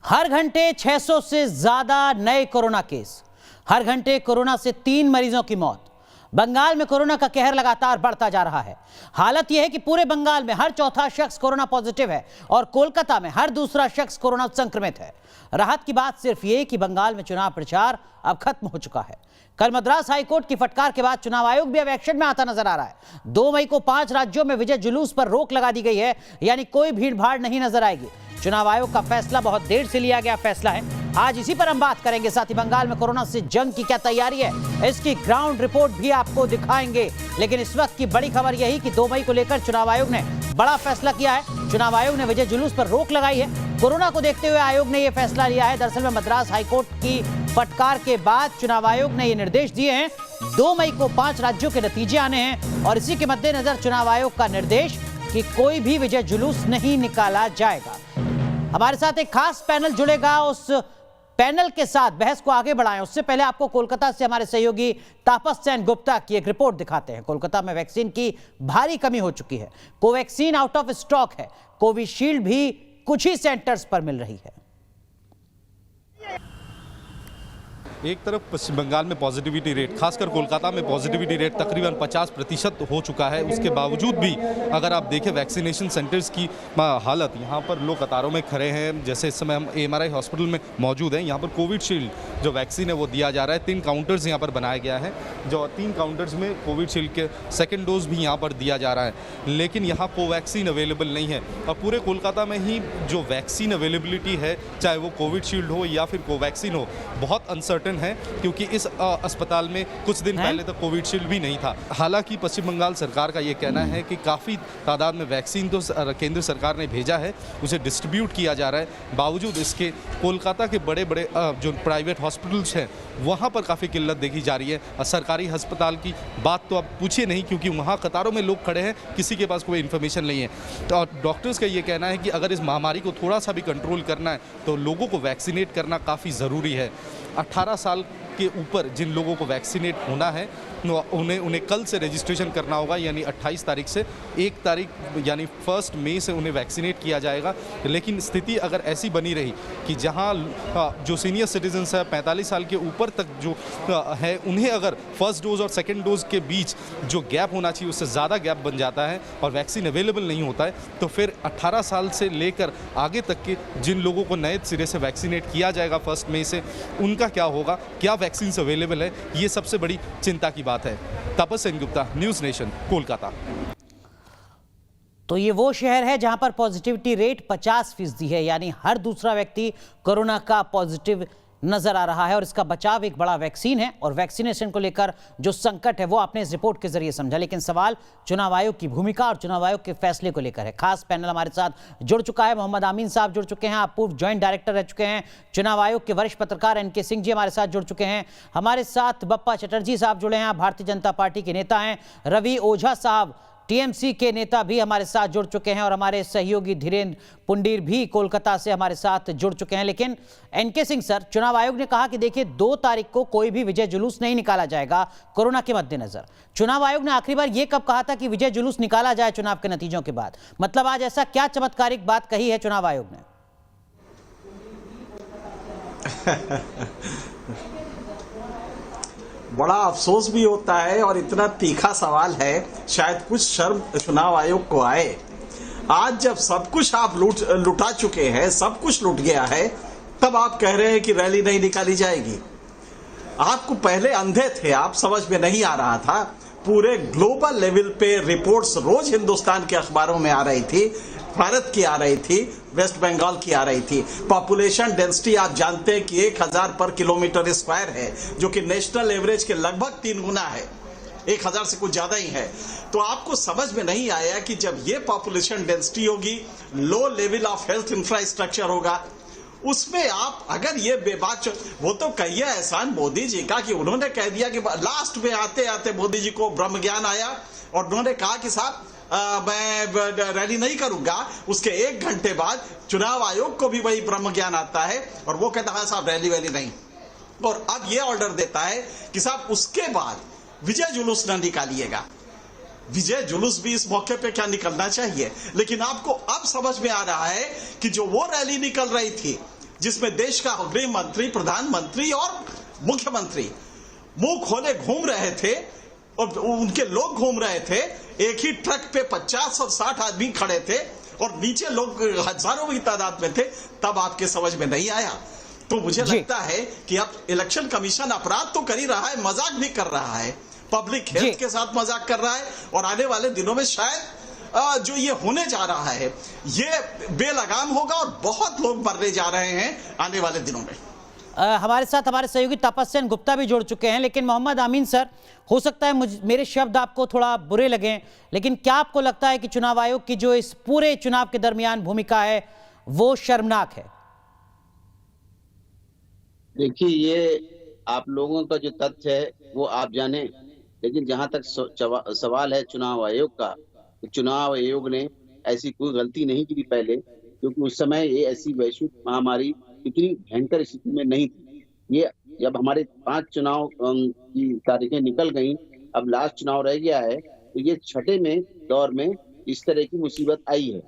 हर घंटे 600 से ज्यादा नए कोरोना केस, हर घंटे कोरोना से 3 मरीजों की मौत। बंगाल में कोरोना का कहर लगातार बढ़ता जा रहा है। हालत यह है कि पूरे बंगाल में हर चौथा शख्स कोरोना पॉजिटिव है और कोलकाता में हर दूसरा शख्स कोरोना संक्रमित है। राहत की बात सिर्फ ये कि बंगाल में चुनाव प्रचार अब खत्म हो चुका है। कल मद्रास हाईकोर्ट की फटकार के बाद चुनाव आयोग भी अब एक्शन में आता नजर आ रहा है। 2 मई को 5 राज्यों में विजय जुलूस पर रोक लगा दी गई है, यानी कोई भीड़ भाड़ नहीं नजर आएगी। चुनाव आयोग का फैसला बहुत देर से लिया गया फैसला है। आज इसी पर हम बात करेंगे। साथ ही बंगाल में कोरोना से जंग की क्या तैयारी है, इसकी ग्राउंड रिपोर्ट भी आपको दिखाएंगे। लेकिन इस वक्त की बड़ी खबर यही कि 2 मई को लेकर चुनाव आयोग ने बड़ा फैसला किया है। चुनाव आयोग ने विजय जुलूस पर रोक लगाई है। कोरोना को देखते हुए आयोग ने यह फैसला लिया है। दरअसल में मद्रास हाईकोर्ट की फटकार के बाद चुनाव आयोग ने ये निर्देश दिए हैं। 2 मई को 5 राज्यों के नतीजे आने हैं और इसी के मद्देनजर चुनाव आयोग का निर्देश कि कोई भी विजय जुलूस नहीं निकाला जाएगा। हमारे साथ एक खास पैनल जुड़ेगा। उस पैनल के साथ बहस को आगे बढ़ाएं उससे पहले आपको कोलकाता से हमारे सहयोगी तापस सेन गुप्ता की एक रिपोर्ट दिखाते हैं। कोलकाता में वैक्सीन की भारी कमी हो चुकी है। कोवैक्सीन आउट ऑफ स्टॉक है। कोविशील्ड भी कुछ ही सेंटर्स पर मिल रही है। एक तरफ पश्चिम बंगाल में पॉजिटिविटी रेट, खासकर कोलकाता में पॉजिटिविटी रेट तकरीबन 50% हो चुका है। उसके बावजूद भी अगर आप देखें वैक्सीनेशन सेंटर्स की हालत, यहाँ पर लोग कतारों में खड़े हैं। जैसे इस समय हम AMRI हॉस्पिटल में मौजूद हैं। यहाँ पर कोविशील्ड जो वैक्सीन है वो दिया जा रहा है। 3 काउंटर्स यहाँ पर बनाया गया है, जो 3 काउंटर्स में कोविशील्ड के सेकेंड डोज भी यहाँ पर दिया जा रहा है। लेकिन यहाँ कोवैक्सीन अवेलेबल नहीं है और पूरे कोलकाता में ही जो वैक्सीन अवेलेबिलिटी है, चाहे वो कोविशील्ड हो या फिर कोवैक्सीन हो, बहुत अनसर्टन है, क्योंकि इस अस्पताल में कुछ दिन पहले तक कोविशील्ड भी नहीं था। हालांकि पश्चिम बंगाल सरकार का ये कहना है कि काफ़ी तादाद में वैक्सीन तो केंद्र सरकार ने भेजा है, उसे डिस्ट्रीब्यूट किया जा रहा है। बावजूद इसके कोलकाता के बड़े बड़े जो प्राइवेट हॉस्पिटल्स हैं वहाँ पर काफ़ी किल्लत देखी जा रही है। सरकारी अस्पताल की बात तो आप पूछिए नहीं, क्योंकि वहाँ कतारों में लोग खड़े हैं, किसी के पास कोई इन्फॉर्मेशन नहीं है। तो डॉक्टर्स का ये कहना है कि अगर इस महामारी को थोड़ा सा भी कंट्रोल करना है तो लोगों को वैक्सीनेट करना काफ़ी ज़रूरी है। 18 साल के ऊपर जिन लोगों को वैक्सीनेट होना है उन्हें कल से रजिस्ट्रेशन करना होगा, यानी 28 तारीख से 1 तारीख यानी 1 मई से उन्हें वैक्सीनेट किया जाएगा। लेकिन स्थिति अगर ऐसी बनी रही कि जहां जो सीनियर सिटीजन्स है 45 साल के ऊपर तक जो है, उन्हें अगर फर्स्ट डोज और सेकेंड डोज के बीच जो गैप होना चाहिए उससे ज़्यादा गैप बन जाता है और वैक्सीन अवेलेबल नहीं होता है, तो फिर 18 साल से लेकर आगे तक के जिन लोगों को नए सिरे से वैक्सीनेट किया जाएगा 1 मई से, उनका क्या होगा, क्या वैक्सीन अवेलेबल है, ये सबसे बड़ी चिंता की बात है। तापस सेन गुप्ता, न्यूज़ नेशन, कोलकाता। तो ये वो शहर है जहां पर पॉजिटिविटी रेट 50% है, यानी हर दूसरा व्यक्ति कोरोना का पॉजिटिव नजर आ रहा है और इसका बचाव एक बड़ा वैक्सीन है। और वैक्सीनेशन को लेकर जो संकट है वो आपने इस रिपोर्ट के जरिए समझा। लेकिन सवाल चुनाव आयोग की भूमिका और चुनाव आयोग के फैसले को लेकर है। खास पैनल हमारे साथ जुड़ चुका है। मोहम्मद आमीन साहब जुड़ चुके हैं, आप पूर्व ज्वाइंट डायरेक्टर रह चुके हैं। चुनाव आयोग के वरिष्ठ पत्रकार NK सिंह जी हमारे साथ जुड़ चुके हैं। हमारे साथ बप्पा चटर्जी साहब जुड़े हैं, आप भारतीय जनता पार्टी के नेता हैं। रवि ओझा साहब TMC के नेता भी हमारे साथ जुड़ चुके हैं और हमारे सहयोगी धीरेन्द्र पुंडीर भी कोलकाता से हमारे साथ जुड़ चुके हैं। लेकिन NK सिंह सर, चुनाव आयोग ने कहा कि देखिए 2 तारीख को कोई भी विजय जुलूस नहीं निकाला जाएगा कोरोना के मद्देनजर। चुनाव आयोग ने आखिरी बार यह कब कहा था कि विजय जुलूस निकाला जाए चुनाव के नतीजों के बाद? मतलब आज ऐसा क्या चमत्कारिक बात कही है चुनाव आयोग ने? बड़ा अफसोस भी होता है और इतना तीखा सवाल है, शायद कुछ शर्म चुनाव आयोग को आए। आज जब सब कुछ आप लुटा चुके हैं, सब कुछ लुट गया है, तब आप कह रहे हैं कि रैली नहीं निकाली जाएगी। आपको पहले अंधे थे, आप समझ में नहीं आ रहा था। पूरे ग्लोबल लेवल पे रिपोर्ट्स रोज हिंदुस्तान के अखबारों में आ रही थी, भारत की आ रही थी, वेस्ट बंगाल की आ रही थी। पॉपुलेशन डेंसिटी आप जानते हैं कि 1000 पर किलोमीटर स्क्वायर है, जो कि नेशनल एवरेज के लगभग 3 गुना है, 1000 से कुछ ज्यादा ही है। तो आपको समझ में नहीं आया कि जब ये पॉपुलेशन डेंसिटी होगी, low level of health infrastructure होगा, उसमें आप अगर ये बेबाक, वो तो कहिए एहसान मोदी जी का कि उन्होंने कह दिया कि लास्ट में आते आते मोदी जी को ब्रह्म ज्ञान आया और उन्होंने कहा कि साहब मैं रैली नहीं करूंगा। उसके 1 घंटे बाद चुनाव आयोग को भी वही ब्रह्म ज्ञान आता है और वो कहता है साहब रैली वैली नहीं, और अब ये ऑर्डर देता है कि साहब उसके बाद विजय जुलूस न निकालिएगा। विजय जुलूस भी इस मौके पे क्या निकलना चाहिए, लेकिन आपको अब समझ में आ रहा है कि जो वो रैली निकल रही थी जिसमें देश का गृह मंत्री, प्रधानमंत्री और मुख्यमंत्री मुंह खोले घूम रहे थे और उनके लोग घूम रहे थे। एक ही ट्रक पे 50 और 60 आदमी खड़े थे और नीचे लोग हजारों की तादाद में थे, तब आपके समझ में नहीं आया। तो मुझे लगता है कि अब इलेक्शन कमीशन अपराध तो कर ही रहा है, मजाक भी कर रहा है, पब्लिक हेल्थ के साथ मजाक कर रहा है और आने वाले दिनों में शायद जो ये होने जा रहा है ये बेलगाम होगा और बहुत लोग मरने जा रहे हैं आने वाले दिनों में। हमारे साथ हमारे सहयोगी तपस्यन गुप्ता भी जुड़ चुके हैं, लेकिन मोहम्मद अमीन सर, हो सकता है मेरे शब्द आपको थोड़ा बुरे लगें, लेकिन क्या आपको लगता है कि चुनाव आयोग की जो इस पूरे चुनाव के दरमियान भूमिका है वो शर्मनाक है? देखिए, ये आप लोगों का जो तथ्य है वो आप जाने, लेकिन जहां तक सवाल है चुनाव आयोग का, तो चुनाव आयोग ने ऐसी कोई गलती नहीं की थी पहले, क्योंकि उस समय ये ऐसी वैश्विक महामारी इतनी भयंकर स्थिति में नहीं थी। ये जब हमारे 5 चुनाव की तारीखें निकल गई, अब लास्ट चुनाव रह गया है, तो ये छठे में दौर में इस तरह की मुसीबत आई है।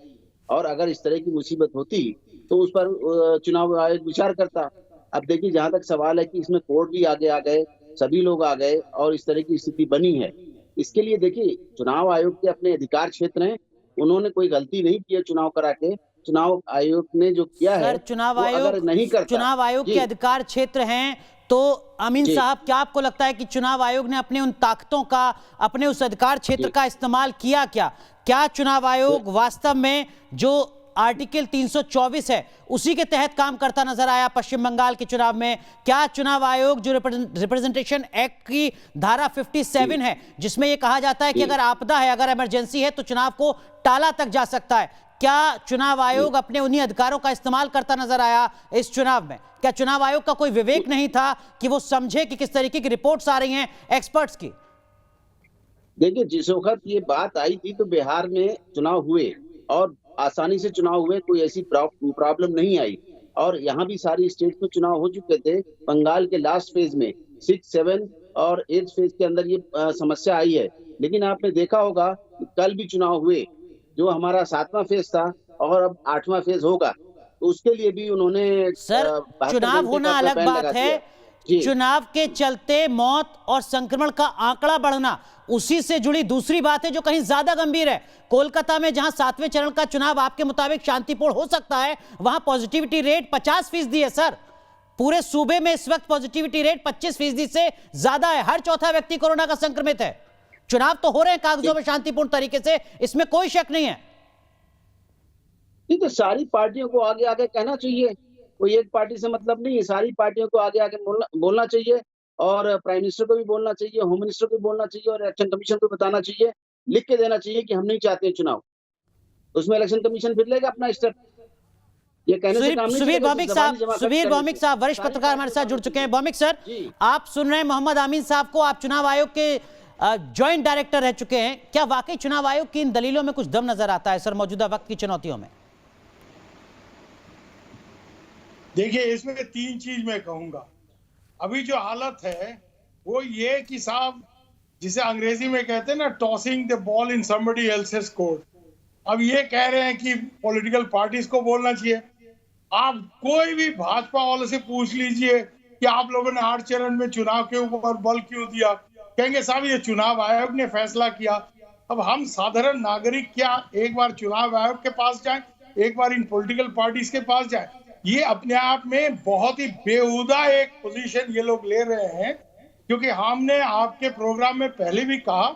और अगर इस तरह की मुसीबत होती तो उस पर चुनाव आयोग विचार करता। अब देखिए, जहां तक सवाल है कि इसमें कोर्ट भी आगे आ गए, सभी लोग आ गए और इस तरह की स्थिति बनी है। इसके लिए देखिए, चुनाव आयोग के अपने अधिकार क्षेत्र हैं, उन्होंने कोई गलती नहीं की है चुनाव करा के। चुनाव आयोग ने जो किया है, चुनाव आयोग के अधिकार क्षेत्र हैं, तो अमीन साहब, क्या आपको लगता है कि चुनाव आयोग ने अपने उन ताकतों का, अपने उस अधिकार क्षेत्र का इस्तेमाल किया? क्या चुनाव आयोग वास्तव में जो आर्टिकल 324 है उसी के तहत काम करता नजर आया पश्चिम बंगाल के चुनाव में? क्या चुनाव आयोग जो रिप्रेजेंटेशन एक्ट की धारा 57 है, जिसमें यह कहा जाता है कि अगर आपदा है, अगर इमरजेंसी है, तो चुनाव को टाला तक जा सकता है, क्या चुनाव आयोग अपने उन्हीं अधिकारों का इस्तेमाल करता नजर आया इस चुनाव में? क्या चुनाव आयोग का कोई विवेक नहीं था कि वो समझे कि किस तरीके की रिपोर्ट्स आ रही हैं एक्सपर्ट्स की? देखिए, जिस वक्त ये बात आई थी तो बिहार में चुनाव हुए और आसानी से चुनाव हुए, कोई ऐसी प्रॉब्लम नहीं आई। और यहाँ भी सारी स्टेट में चुनाव हो चुके थे। बंगाल के लास्ट फेज में 6, 7 और 8 फेज के अंदर ये समस्या आई है। लेकिन आपने देखा होगा कि कल भी चुनाव हुए, जो हमारा 7वां फेज था और अब 8वां फेज होगा, तो उसके लिए भी उन्होंने चुनाव होना अलग बात है, चुनाव के चलते मौत और संक्रमण का आंकड़ा बढ़ना उसी से जुड़ी दूसरी बात है जो कहीं ज्यादा गंभीर है। कोलकाता में जहां 7वें चरण का चुनाव आपके मुताबिक शांतिपूर्ण हो सकता है, वहां पॉजिटिविटी रेट 50% है सर। पूरे सूबे में इस वक्त पॉजिटिविटी रेट 25% से ज्यादा है। हर चौथा व्यक्ति कोरोना का संक्रमित है। चुनाव तो हो रहे हैं कागजों में शांतिपूर्ण तरीके से, इसमें कोई शक नहीं है। तो सारी पार्टियों को आगे आगे कहना चाहिए, कोई एक पार्टी से मतलब नहीं है, सारी पार्टियों को आगे आगे बोलना चाहिए और प्राइम मिनिस्टर को भी बोलना चाहिए, होम मिनिस्टर को भी बोलना चाहिए और इलेक्शन कमीशन को बताना चाहिए, लिख के देना चाहिए कि हम नहीं चाहते हैं चुनाव। उसमें इलेक्शन कमीशन फिर लेगा अपना स्टेप। ये कहने से काम नहीं। सुबीर भौमिक साहब वरिष्ठ पत्रकार हमारे साथ जुड़ चुके हैं। भौमिक सर, आप सुन रहे हैं मोहम्मद अमीन साहब को, आप चुनाव आयोग के ज्वाइंट डायरेक्टर रह चुके हैं। क्या वाकई चुनाव आयोग की इन दलीलों में कुछ दम नजर आता है सर मौजूदा वक्त की चुनौतियों में? देखिए, इसमें 3 चीज मैं कहूंगा। अभी जो हालत है वो ये कि साहब, जिसे अंग्रेजी में कहते हैं ना, tossing the ball in somebody else's court. अब ये कह रहे हैं कि पॉलिटिकल पार्टीज को बोलना चाहिए। आप कोई भी भाजपा वाले से पूछ लीजिए कि आप लोगों ने 8 चरण में चुनाव के ऊपर बल क्यों दिया, कहेंगे साहब ये चुनाव आयोग ने फैसला किया। अब हम साधारण नागरिक क्या एक बार चुनाव आयोग के पास जाएं, एक बार इन पॉलिटिकल पार्टीज के पास जाएं? ये अपने आप में बहुत ही बेहुदा एक पोजीशन ये लोग ले रहे हैं, क्योंकि हमने आपके प्रोग्राम में पहले भी कहा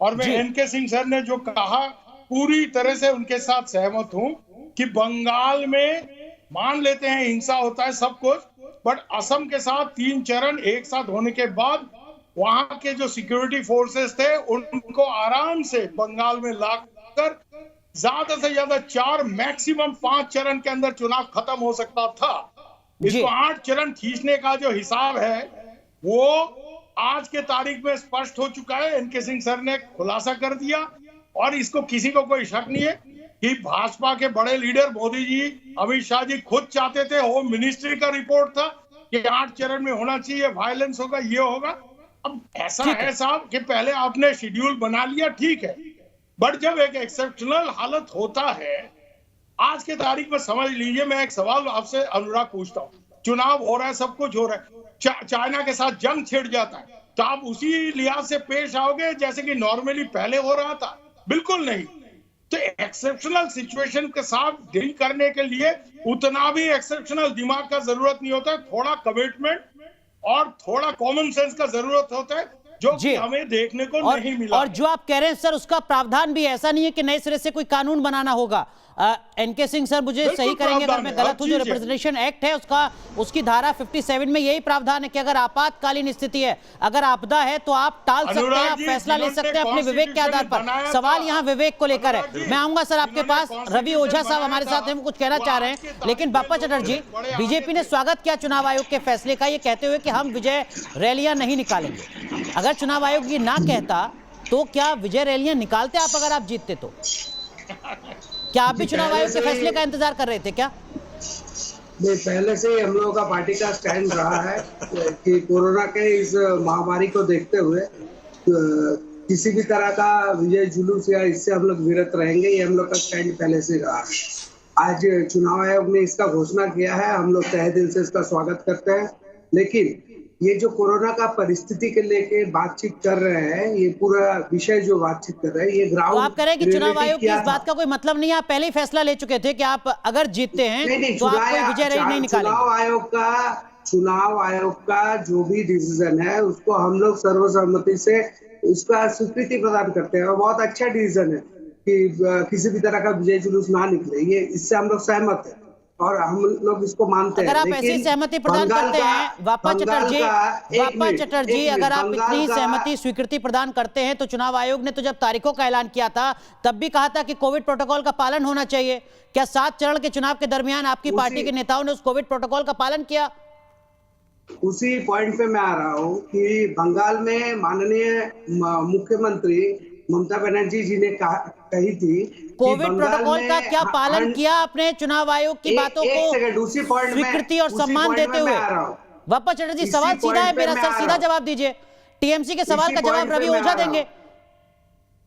और मैं एनके सिंह सर ने जो कहा पूरी तरह से उनके साथ सहमत हूं कि बंगाल में मान लेते हैं हिंसा होता है सब कुछ, बट असम के साथ 3 चरण एक साथ होने के बाद वहां के जो सिक्योरिटी फोर्सेस थे उनको आराम से बंगाल में लाकर ज्यादा से ज्यादा 4 मैक्सिमम 5 चरण के अंदर चुनाव खत्म हो सकता था। इसको 8 चरण खींचने का जो हिसाब है वो आज के तारीख में स्पष्ट हो चुका है। एनके सिंह सर ने खुलासा कर दिया और इसको किसी को कोई शक नहीं है कि भाजपा के बड़े लीडर मोदी जी, अमित शाह जी खुद चाहते थे। होम मिनिस्ट्री का रिपोर्ट था कि 8 चरण में होना चाहिए, वायलेंस होगा, ये होगा। अब ऐसा है साहब कि पहले आपने शेड्यूल बना लिया, ठीक है, बट जब एक एक्सेप्शनल हालत होता है आज के तारीख में समझ लीजिए, मैं एक सवाल आपसे अनुराग पूछता हूँ, चुनाव हो रहा है, सब कुछ हो रहा है, चाइना के साथ जंग छिड़ जाता है, तो आप उसी लिहाज से पेश आओगे जैसे कि नॉर्मली पहले हो रहा था? बिल्कुल नहीं। तो एक्सेप्शनल सिचुएशन के साथ डील करने के लिए उतना भी एक्सेप्शनल दिमाग का जरूरत नहीं होता है, थोड़ा कमिटमेंट और थोड़ा कॉमन सेंस का जरूरत होता है, जो कि हमें देखने को नहीं मिला। और जो आप कह रहे हैं सर, उसका प्रावधान भी ऐसा नहीं है कि नए सिरे से कोई कानून बनाना होगा। एनके सिंह सर मुझे सही करेंगे अगर मैं गलत हूं, जो रिप्रेजेंटेशन एक्ट है उसकी धारा 57 में यही प्रावधान है कि अगर आपातकालीन स्थिति है, अगर आपदा है, तो आप टाल सकते हैं, आप फैसला ले सकते हैं अपने विवेक के आधार पर। सवाल यहाँ विवेक को लेकर है। मैं आऊंगा सर आपके पास। रवि ओझा साहब हमारे साथ हैं, वो कुछ कहना चाह रहे हैं, लेकिन बाप्पा चटर्जी, बीजेपी ने स्वागत किया चुनाव आयोग के फैसले का, ये कहते हुए कि हम विजय रैलियां नहीं निकालेंगे। अगर चुनाव आयोग ये ना कहता तो क्या विजय रैलियां निकालते आप अगर आप जीतते तो? क्या आप भी चुनाव आयोग के फैसले का इंतजार कर रहे थे क्या? नहीं, पहले से ही हम लोगों का पार्टी का स्टैंड रहा है कि कोरोना के इस महामारी को देखते हुए किसी भी तरह का विजय जुलूस या इससे हम लोग विरत रहेंगे, ये हम लोग का स्टैंड पहले से रहा है। आज चुनाव आयोग ने इसका घोषणा किया है, हम लोग तहे दिल से इसका स्वागत करते हैं, लेकिन ये जो कोरोना का परिस्थिति के लेके बातचीत कर रहे हैं, ये पूरा विषय जो बातचीत कर रहे हैं, ये ग्राउंड। तो आप कह रहे हैं कि चुनाव आयोग की इस बात का कोई मतलब नहीं है, आप पहले ही फैसला ले चुके थे कि आप अगर जीतते हैं तो आप कोई विजय रैली नहीं निकालेंगे। चुनाव आयोग का जो भी डिसीजन है उसको हम लोग सर्वसम्मति से उसका स्वीकृति प्रदान करते हैं, और बहुत अच्छा डिसीजन है कि किसी भी तरह का विजय जुलूस ना निकले, ये इससे हम लोग सहमत है और हम लोग इसको मानते हैं। अगर आप ऐसी सहमति प्रदान करते हैं बाप्पा चटर्जी, अगर आप इतनी सहमति स्वीकृति प्रदान करते हैं, तो चुनाव आयोग ने तो जब तारीखों का ऐलान किया था तब भी कहा था कि कोविड प्रोटोकॉल का पालन होना चाहिए। क्या 7 चरण के चुनाव के दरमियान आपकी पार्टी के नेताओं ने उस कोविड प्रोटोकॉल का पालन किया? उसी पॉइंट पे मैं आ रहा हूँ कि बंगाल में माननीय मुख्यमंत्री ममता बनर्जी जी ने कही थी कोविड प्रोटोकॉल का क्या पालन किया आपने चुनाव आयोग की बातों को स्वीकृति और सम्मान देते हुए? बाप्पा चटर्जी, सवाल सीधा है मेरा सर, सीधा जवाब दीजिए। टीएमसी के सवाल का जवाब रवि ओझा देंगे।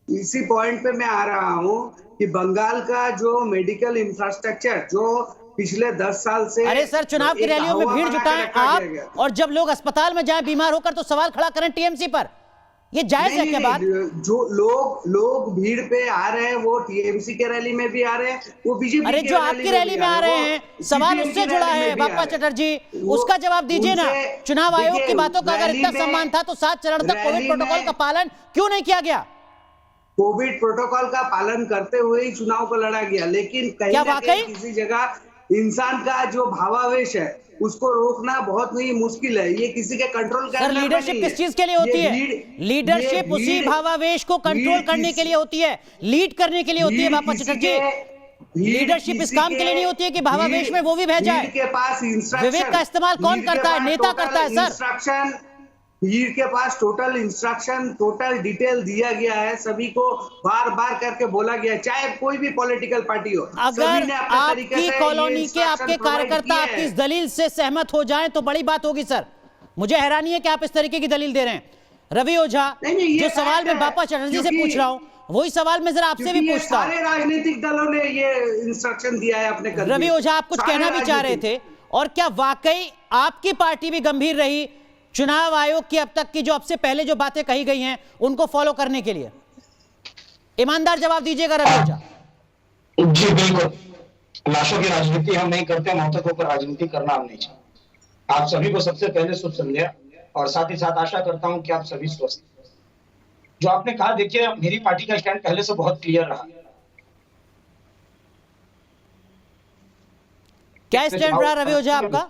इसी पॉइंट पे मैं आ रहा हूँ कि बंगाल का जो मेडिकल इंफ्रास्ट्रक्चर जो पिछले 10 साल से, अरे सर, चुनाव की रैलियों में भीड़ जुटाएं आप, और जब लोग अस्पताल में जाएं बीमार होकर तो सवाल खड़ा करें टीएमसी पर, ये जायज है क्या बात? जो लोग भीड़ पे आ रहे हैं वो टीएमसी के रैली में भी आ रहे हैं, वो बीजेपी अरे जो आपकी रैली में आ रहे हैं, सवाल उससे जुड़ा है बाप्पा चटर्जी, उसका जवाब दीजिए ना। चुनाव आयोग की बातों का अगर इतना सम्मान था तो 7 चरण तक कोविड प्रोटोकॉल का पालन क्यों नहीं किया गया? कोविड प्रोटोकॉल का पालन करते हुए ही चुनाव को लड़ा गया, लेकिन कहीं ना कहीं किसी जगह इंसान का जो भावावेश है उसको रोकना बहुत ही मुश्किल है, ये किसी के कंट्रोल का। सर, लीडरशिप किस चीज के लिए होती है? लीडरशिप उसी भावावेश को कंट्रोल करने के लिए होती है, लीड करने के लिए होती है बाप्पा चटर्जी। लीडरशिप इस काम के लिए नहीं होती है कि भावावेश में वो भी बह जाए। विवेक का इस्तेमाल कौन करता है? नेता करता है सर। भीड़ के पास टोटल इंस्ट्रक्शन, टोटल डिटेल दिया गया है, सभी को बार बार करके बोला गया, चाहे कोई भी पॉलिटिकल पार्टी हो। अगर आपकी कॉलोनी के आपके कार्यकर्ता आपकी इस दलील से सहमत हो जाएं तो बड़ी बात होगी सर। मुझे हैरानी है कि आप इस तरीके की दलील दे रहे हैं। रवि ओझा, जो सवाल मैं बाप्पा चटर्जी से पूछ रहा हूं वही सवाल मैं जरा आपसे भी पूछता हूं। सारे राजनीतिक दलों ने ये इंस्ट्रक्शन दिया है अपने। रवि ओझा, आप कुछ कहना भी चाह रहे थे, और क्या वाकई आपकी पार्टी भी गंभीर रही चुनाव आयोग की अब तक की जो अब से पहले जो बातें कही गई हैं उनको फॉलो करने के लिए? ईमानदार जवाब दीजिएगा रवि ओझा। जी बिल्कुल, लाशों की राजनीति हम नहीं करते, मौतों पर राजनीति करना हम नहीं चाहते। आप सभी को सबसे पहले शुभ संध्या, और साथ ही साथ आशा करता हूं कि आप सभी स्वस्थ। जो आपने कहा, देखिए मेरी पार्टी का स्टैंड पहले से बहुत क्लियर रहा। क्या स्टैंड रहा रवि ओझा आपका?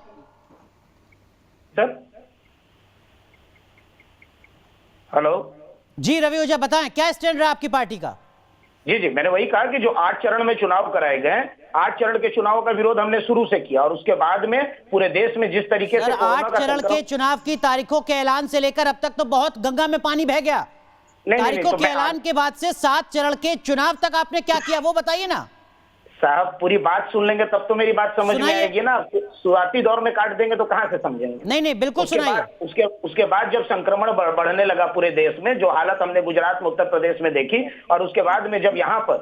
सर हेलो जी रवि ओझा, बताएं क्या स्टैंड रहा आपकी पार्टी का? जी, मैंने वही कहा कि जो 8 चरण में चुनाव कराए गए, 8 चरण के चुनाव का विरोध हमने शुरू से किया, और उसके बाद में पूरे देश में जिस तरीके से 8 चरण के चुनाव की तारीखों के ऐलान से लेकर अब तक तो बहुत गंगा में पानी बह गया। तारीखों के ऐलान के बाद से 7 चरण के चुनाव तक आपने क्या किया वो बताइए ना साहब। पूरी बात सुन लेंगे तब तो मेरी बात समझ में आएगी ना, शुरुआती दौर में काट देंगे तो कहां से समझेंगे? नहीं, बिल्कुल सुनाइए। उसके बाद जब संक्रमण बढ़ने लगा पूरे देश में, जो हालत हमने गुजरात में, उत्तर प्रदेश में देखी, और उसके बाद में जब यहाँ पर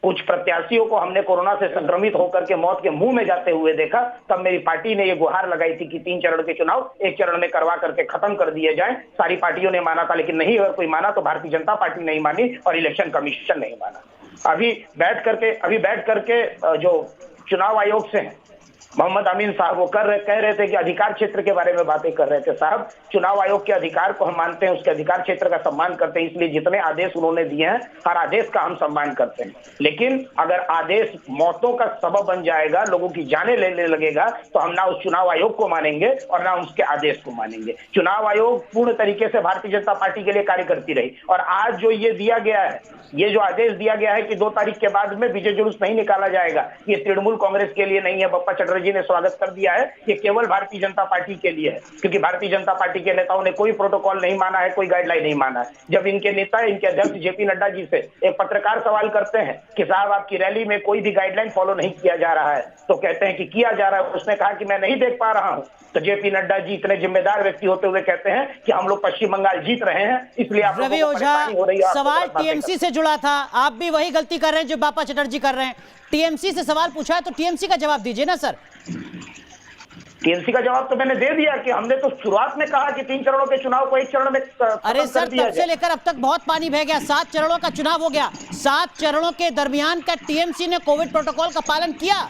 कुछ प्रत्याशियों को हमने कोरोना से संक्रमित होकर के मौत के मुंह में जाते हुए देखा, तब मेरी पार्टी ने ये गुहार लगाई थी कि 3 चरण के चुनाव 1 चरण में करवा करके खत्म कर दिए जाएं। सारी पार्टियों ने माना था, लेकिन नहीं, अगर कोई माना तो भारतीय जनता पार्टी नहीं मानी और इलेक्शन कमीशन नहीं माना। अभी बैठ करके जो चुनाव आयोग से हैं मोहम्मद अमीन साहब, वो कह रहे थे कि अधिकार क्षेत्र के बारे में बातें कर रहे थे। साहब, चुनाव आयोग के अधिकार को हम मानते हैं, उसके अधिकार क्षेत्र का सम्मान करते हैं, इसलिए जितने आदेश उन्होंने दिए हैं हर आदेश का हम सम्मान करते हैं। लेकिन अगर आदेश मौतों का सबब बन जाएगा, लोगों की जानें लेने लगेगा, तो हम ना उस चुनाव आयोग को मानेंगे और ना उसके आदेश को मानेंगे। चुनाव आयोग पूर्ण तरीके से भारतीय जनता पार्टी के लिए कार्य करती रही, और आज जो ये दिया गया है, ये जो आदेश दिया गया है कि 2 तारीख के बाद में विजय जुलूस नहीं निकाला जाएगा, ये तृणमूल कांग्रेस के लिए नहीं है। बप्पा चटर्जी ने स्वागत कर दिया है, ये केवल भारतीय जनता पार्टी के लिए है, क्योंकि भारतीय जनता पार्टी के नेताओं ने कोई प्रोटोकॉल नहीं माना है, कोई गाइडलाइन नहीं माना है। जब इनके नेता, इनके अध्यक्ष जेपी नड्डा जी से एक पत्रकार सवाल करते हैं कि साहब आपकी रैली में कोई भी गाइडलाइन फॉलो नहीं किया जा रहा है, तो कहते हैं कि किया जा रहा है। उसने कहा कि मैं नहीं देख पा रहा हूं। तो जेपी नड्डा जी इतने जिम्मेदार व्यक्ति होते हुए कहते हैं कि हम लोग पश्चिम बंगाल जीत रहे हैं, इसलिए आप रवि ओझा, सवाल टीएमसी से जुड़ा था, आप भी वही गलती कर रहे हैं जो बापा चटर्जी कर रहे हैं। टीएमसी से सवाल पूछा है तो टीएमसी का जवाब दीजिए ना सर। टीएमसी का जवाब तो मैंने दे दिया कि हमने तो शुरुआत में कहा कि 3 चरणों के चुनाव को 1 चरण में अरे सर, तब से लेकर अब तक बहुत पानी बह गया। 7 चरणों का चुनाव हो गया, 7 चरणों के दरमियान का टीएमसी ने कोविड प्रोटोकॉल का पालन किया?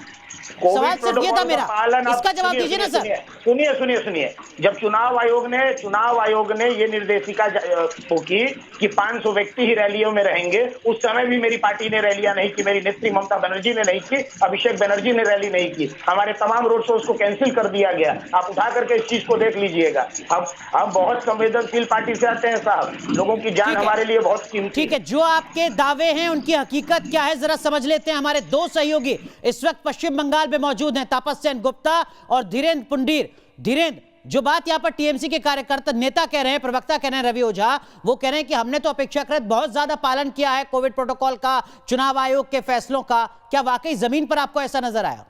सवाल सिर्फ ये था मेरा, इसका जवाब दीजिए ना सर। सुनिए, जब चुनाव आयोग ने ये निर्देशिका की कि 500 व्यक्ति ही रैलियों में रहेंगे, उस समय भी मेरी पार्टी ने रैलियां नहीं की, मेरी नेत्री ममता बनर्जी ने नहीं की, अभिषेक बनर्जी ने रैली नहीं की, हमारे तमाम रोड शोज को कैंसिल कर दिया गया। आप उठा करके इस चीज को देख लीजिएगा। हम बहुत संवेदनशील पार्टी से आते हैं साहब, लोगों की जान हमारे लिए बहुत कीमती। ठीक है, जो आपके दावे हैं उनकी हकीकत क्या है जरा समझ लेते हैं। हमारे 2 सहयोगी इस वक्त पश्चिम बंगाल में मौजूद हैं, तापस सेन गुप्ता और धीरेन्द्र पुंडीर। धीरेन्द्र, जो बात यहां पर टीएमसी के कार्यकर्ता नेता कह रहे हैं, प्रवक्ता कह रहे हैं रवि ओझा, वो कह रहे हैं कि हमने तो अपेक्षाकृत बहुत ज्यादा पालन किया है कोविड प्रोटोकॉल का, चुनाव आयोग के फैसलों का। क्या वाकई जमीन पर आपको ऐसा नजर आया?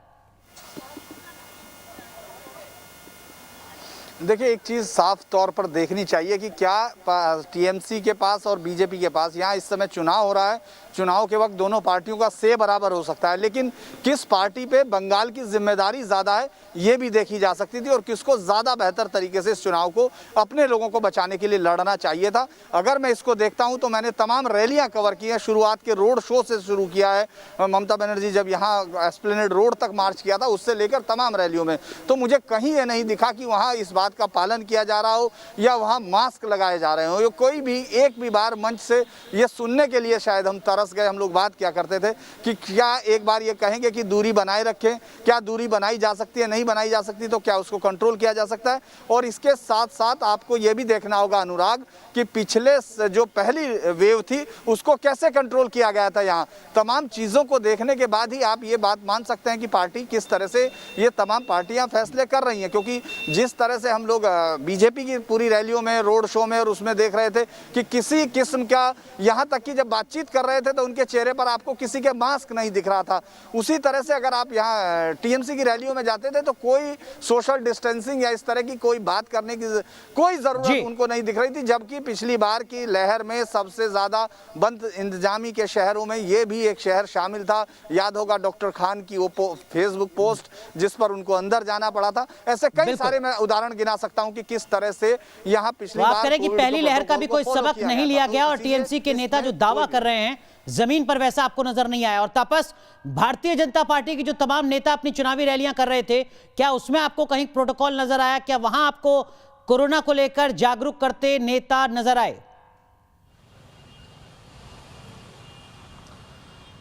देखिए, एक चीज़ साफ तौर पर देखनी चाहिए कि क्या टीएमसी के पास और बीजेपी के पास यहाँ इस समय चुनाव हो रहा है, चुनाव के वक्त दोनों पार्टियों का से बराबर हो सकता है, लेकिन किस पार्टी पे बंगाल की जिम्मेदारी ज़्यादा है ये भी देखी जा सकती थी, और किसको ज़्यादा बेहतर तरीके से इस चुनाव को अपने लोगों को बचाने के लिए लड़ना चाहिए था। अगर मैं इसको देखता हूँ तो मैंने तमाम रैलियाँ कवर की हैं, शुरुआत के रोड शो से शुरू किया है। ममता बनर्जी जब यहाँ एस्प्लेनेड रोड तक मार्च किया था, उससे लेकर तमाम रैलियों में, तो मुझे कहीं ये नहीं दिखा कि वहाँ इस बात का पालन किया जा रहा हो या वहाँ मास्क लगाए जा रहे हो। कोई भी एक भी बार मंच से ये सुनने के लिए शायद हम तरस गए। हम लोग बात क्या करते थे कि क्या एक बार ये कहेंगे कि दूरी बनाए रखें, क्या दूरी बनाई जा सकती है, नहीं बनाई जा सकती, तो क्या उसको कंट्रोल किया जा सकता है। और इसके साथ साथ आपको ये भी देखना होगा अनुराग कि पिछले जो पहली वेव थी उसको कैसे कंट्रोल किया गया था। यहाँ तमाम चीज़ों को देखने के बाद ही आप ये बात मान सकते हैं कि पार्टी किस तरह से, ये तमाम पार्टियां फैसले कर रही हैं, क्योंकि जिस तरह से हम लोग बीजेपी की पूरी रैलियों में, रोड शो में और उसमें देख रहे थे कि किसी किस्म का, यहाँ तक कि जब बातचीत कर रहे थे तो उनके चेहरे पर आपको किसी के मास्क नहीं दिख रहा था। उसी तरह से अगर आप यहाँ टीएमसी की रैलियों में जाते थे तो कोई सोशल डिस्टेंसिंग या इस तरह की कोई बात करने की कोई जरूरत उनको नहीं दिख रही थी। जबकि पिछली बार की लहर में सबसे ज्यादा बंद इंतजामी के शहरों में ये भी एक शहर शामिल था। याद होगा डॉक्टर खान की वो फेसबुक पोस्ट जिस पर उनको अंदर जाना पड़ा था। ऐसे कई सारे मैं उदाहरण गिना सकता हूं कि किस तरह से यहाँ पिछली बार कि पहली लहर का भी कोई सबक नहीं लिया गया, और टीएमसी के नेता जो दावा कर रहे हैं जमीन पर वैसा आपको नजर नहीं आया। और तापस, भारतीय जनता पार्टी की जो तमाम नेता अपनी चुनावी रैलियां कर रहे थे, क्या उसमें आपको कहीं प्रोटोकॉल नजर आया? क्या वहां आपको कोरोना को लेकर जागरूक करते नेता नजर आए?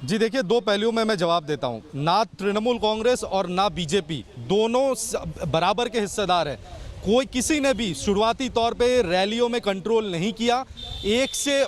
जी देखिए, 2 पहलुओं में मैं जवाब देता हूं। ना तृणमूल कांग्रेस और ना बीजेपी दोनों बराबर के हिस्सेदार हैं। कोई किसी ने भी शुरुआती तौर पे रैलियों में कंट्रोल नहीं किया। एक से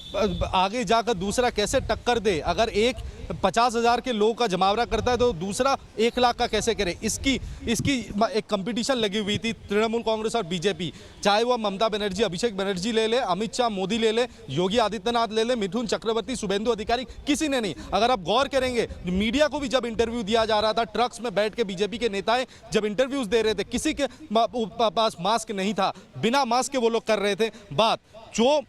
आगे जाकर दूसरा कैसे टक्कर दे, अगर एक 50,000 के लोगों का जमावड़ा करता है तो दूसरा 1 लाख का कैसे करे, इसकी एक कंपटीशन लगी हुई थी तृणमूल कांग्रेस और बीजेपी। चाहे वह ममता बनर्जी, अभिषेक बनर्जी ले ले, अमित शाह मोदी ले ले, योगी आदित्यनाथ ले ले, मिथुन चक्रवर्ती, शुभेंदु अधिकारी, किसी ने नहीं। अगर आप गौर करेंगे, मीडिया को भी जब इंटरव्यू दिया जा रहा था, ट्रक्स में बैठ के बीजेपी के नेताएं जब इंटरव्यूज दे रहे थे, किसी के पास मास्क नहीं था, बिना मास्क के वो लोग कर रहे थे बात। जो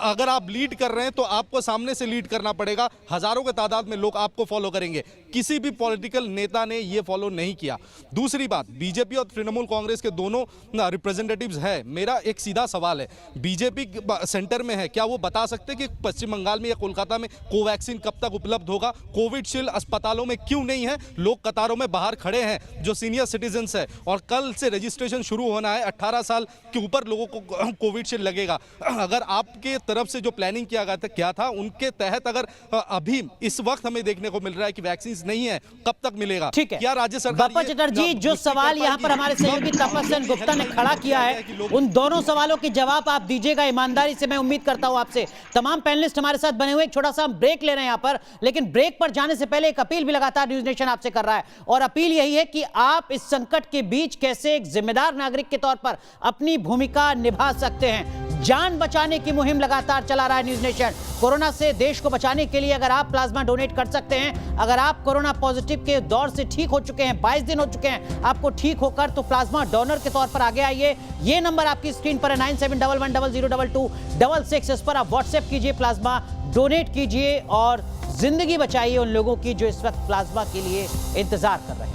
अगर आप लीड कर रहे हैं तो आपको सामने से लीड करना पड़ेगा। हजारों के तादाद में लोग लोग आपको फॉलो करेंगे। किसी भी पॉलिटिकल नेता ने ये फॉलो नहीं किया। दूसरी बात, बीजेपी और तृणमूल कांग्रेस के दोनों रिप्रेजेंटेटिव्स है। मेरा एक सीधा सवाल है, बीजेपी सेंटर में है, क्या वो बता सकते कि पश्चिम बंगाल में या कोलकाता में कोवैक्सीन कब तक उपलब्ध होगा? कोविडशील्ड अस्पतालों में क्यों नहीं है? लोग कतारों में बाहर खड़े हैं जो सीनियर सिटीजन्स है, और कल से रजिस्ट्रेशन शुरू होना है। 18 साल के ऊपर लोगों को कोविडशील्ड लगेगा। अगर आपके तरफ से जो प्लानिंग किया गया था, क्या था उनके तहत, अगर अभी इस वक्त हमें देखने को मिल रहा है कि वैक्सीन नहीं है, कब तक मिलेगा? ठीक है, क्या राज्य सरकार बापा चटर्जी, जो सवाल यहाँ पर हमारे सहयोगी तपस सेन गुप्ता ने खड़ा किया है, उन दोनों सवालों के जवाब आप दीजिएगा ईमानदारी से। मैं उम्मीद करता हूं आपसे। तमाम पैनलिस्ट हमारे साथ बने हुए। एक छोटा सा हम ब्रेक ले रहे हैं यहाँ पर, लेकिन ब्रेक पर जाने से पहले एक अपील भी लगातार न्यूज नेशन आपसे कर रहा है, और अपील यही है कि आप इस संकट के बीच कैसे एक जिम्मेदार नागरिक के तौर पर अपनी भूमिका निभा सकते हैं। जान बचाने की मुहिम लगातार चला रहा है न्यूज नेशन। कोरोना से देश को बचाने के लिए अगर आप प्लाज्मा डोनेट कर सकते हैं, अगर आप कोरोना पॉजिटिव के दौर से ठीक हो चुके हैं, 22 दिन हो चुके हैं आपको ठीक होकर, तो प्लाज्मा डोनर के तौर पर आगे आइए। ये नंबर आपकी स्क्रीन पर है 9711002266। इस पर आप व्हाट्सएप कीजिए, प्लाज्मा डोनेट कीजिए और जिंदगी बचाइए उन लोगों की जो इस वक्त प्लाज्मा के लिए इंतजार कर रहे हैं।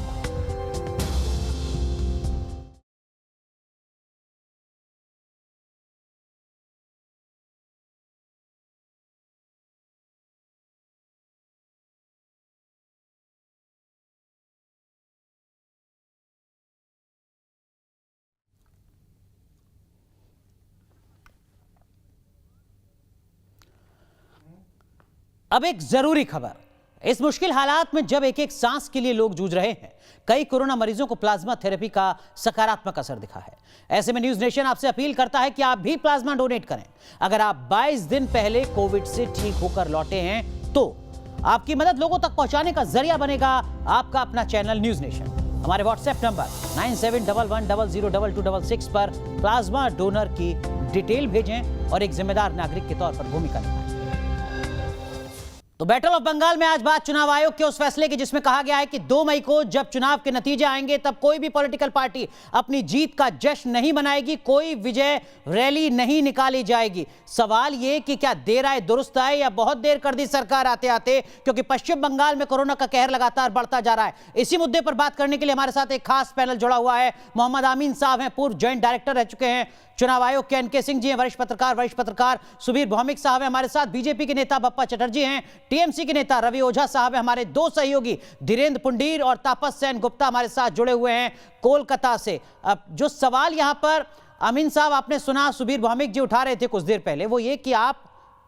अब एक जरूरी खबर, इस मुश्किल हालात में जब एक एक सांस के लिए लोग जूझ रहे हैं, कई कोरोना मरीजों को प्लाज्मा थेरेपी का सकारात्मक असर दिखा है। ऐसे में न्यूज नेशन आपसे अपील करता है कि आप भी प्लाज्मा डोनेट करें। अगर आप 22 दिन पहले कोविड से ठीक होकर लौटे हैं तो आपकी मदद लोगों तक पहुंचाने का जरिया बनेगा आपका अपना चैनल न्यूज नेशन। हमारे व्हाट्सएप नंबर 9711002266 पर प्लाज्मा डोनर की डिटेल भेजें और एक जिम्मेदार नागरिक के तौर पर भूमिका निभाएं। तो बैटल ऑफ बंगाल में आज बात चुनाव आयोग के उस फैसले की जिसमें कहा गया है कि 2 मई को जब चुनाव के नतीजे आएंगे तब कोई भी पॉलिटिकल पार्टी अपनी जीत का जश्न नहीं मनाएगी, कोई विजय रैली नहीं निकाली जाएगी। सवाल ये कि क्या देर आए दुरुस्त आए या बहुत देर कर दी सरकार आते आते, क्योंकि पश्चिम बंगाल में कोरोना का कहर लगातार बढ़ता जा रहा है। इसी मुद्दे पर बात करने के लिए हमारे साथ एक खास पैनल जुड़ा हुआ है। मोहम्मद आमीन साहब हैं, पूर्व ज्वाइंट डायरेक्टर रह चुके हैं चुनाव आयोग के। एनके सिंह जी हैं, वरिष्ठ पत्रकार सुबीर भौमिक साहब हैं हमारे साथ। बीजेपी के नेता बप्पा चटर्जी हैं। टीएमसी के नेता रवि ओझा साहब हैं। हमारे 2 सहयोगी धीरेन्द्र पुंडीर और तापस सेन गुप्ता हमारे साथ जुड़े हुए हैं कोलकाता से। अब जो सवाल यहां पर अमीन साहब आपने सुना सुबीर भौमिक जी उठा रहे थे कुछ देर पहले, वो ये कि आप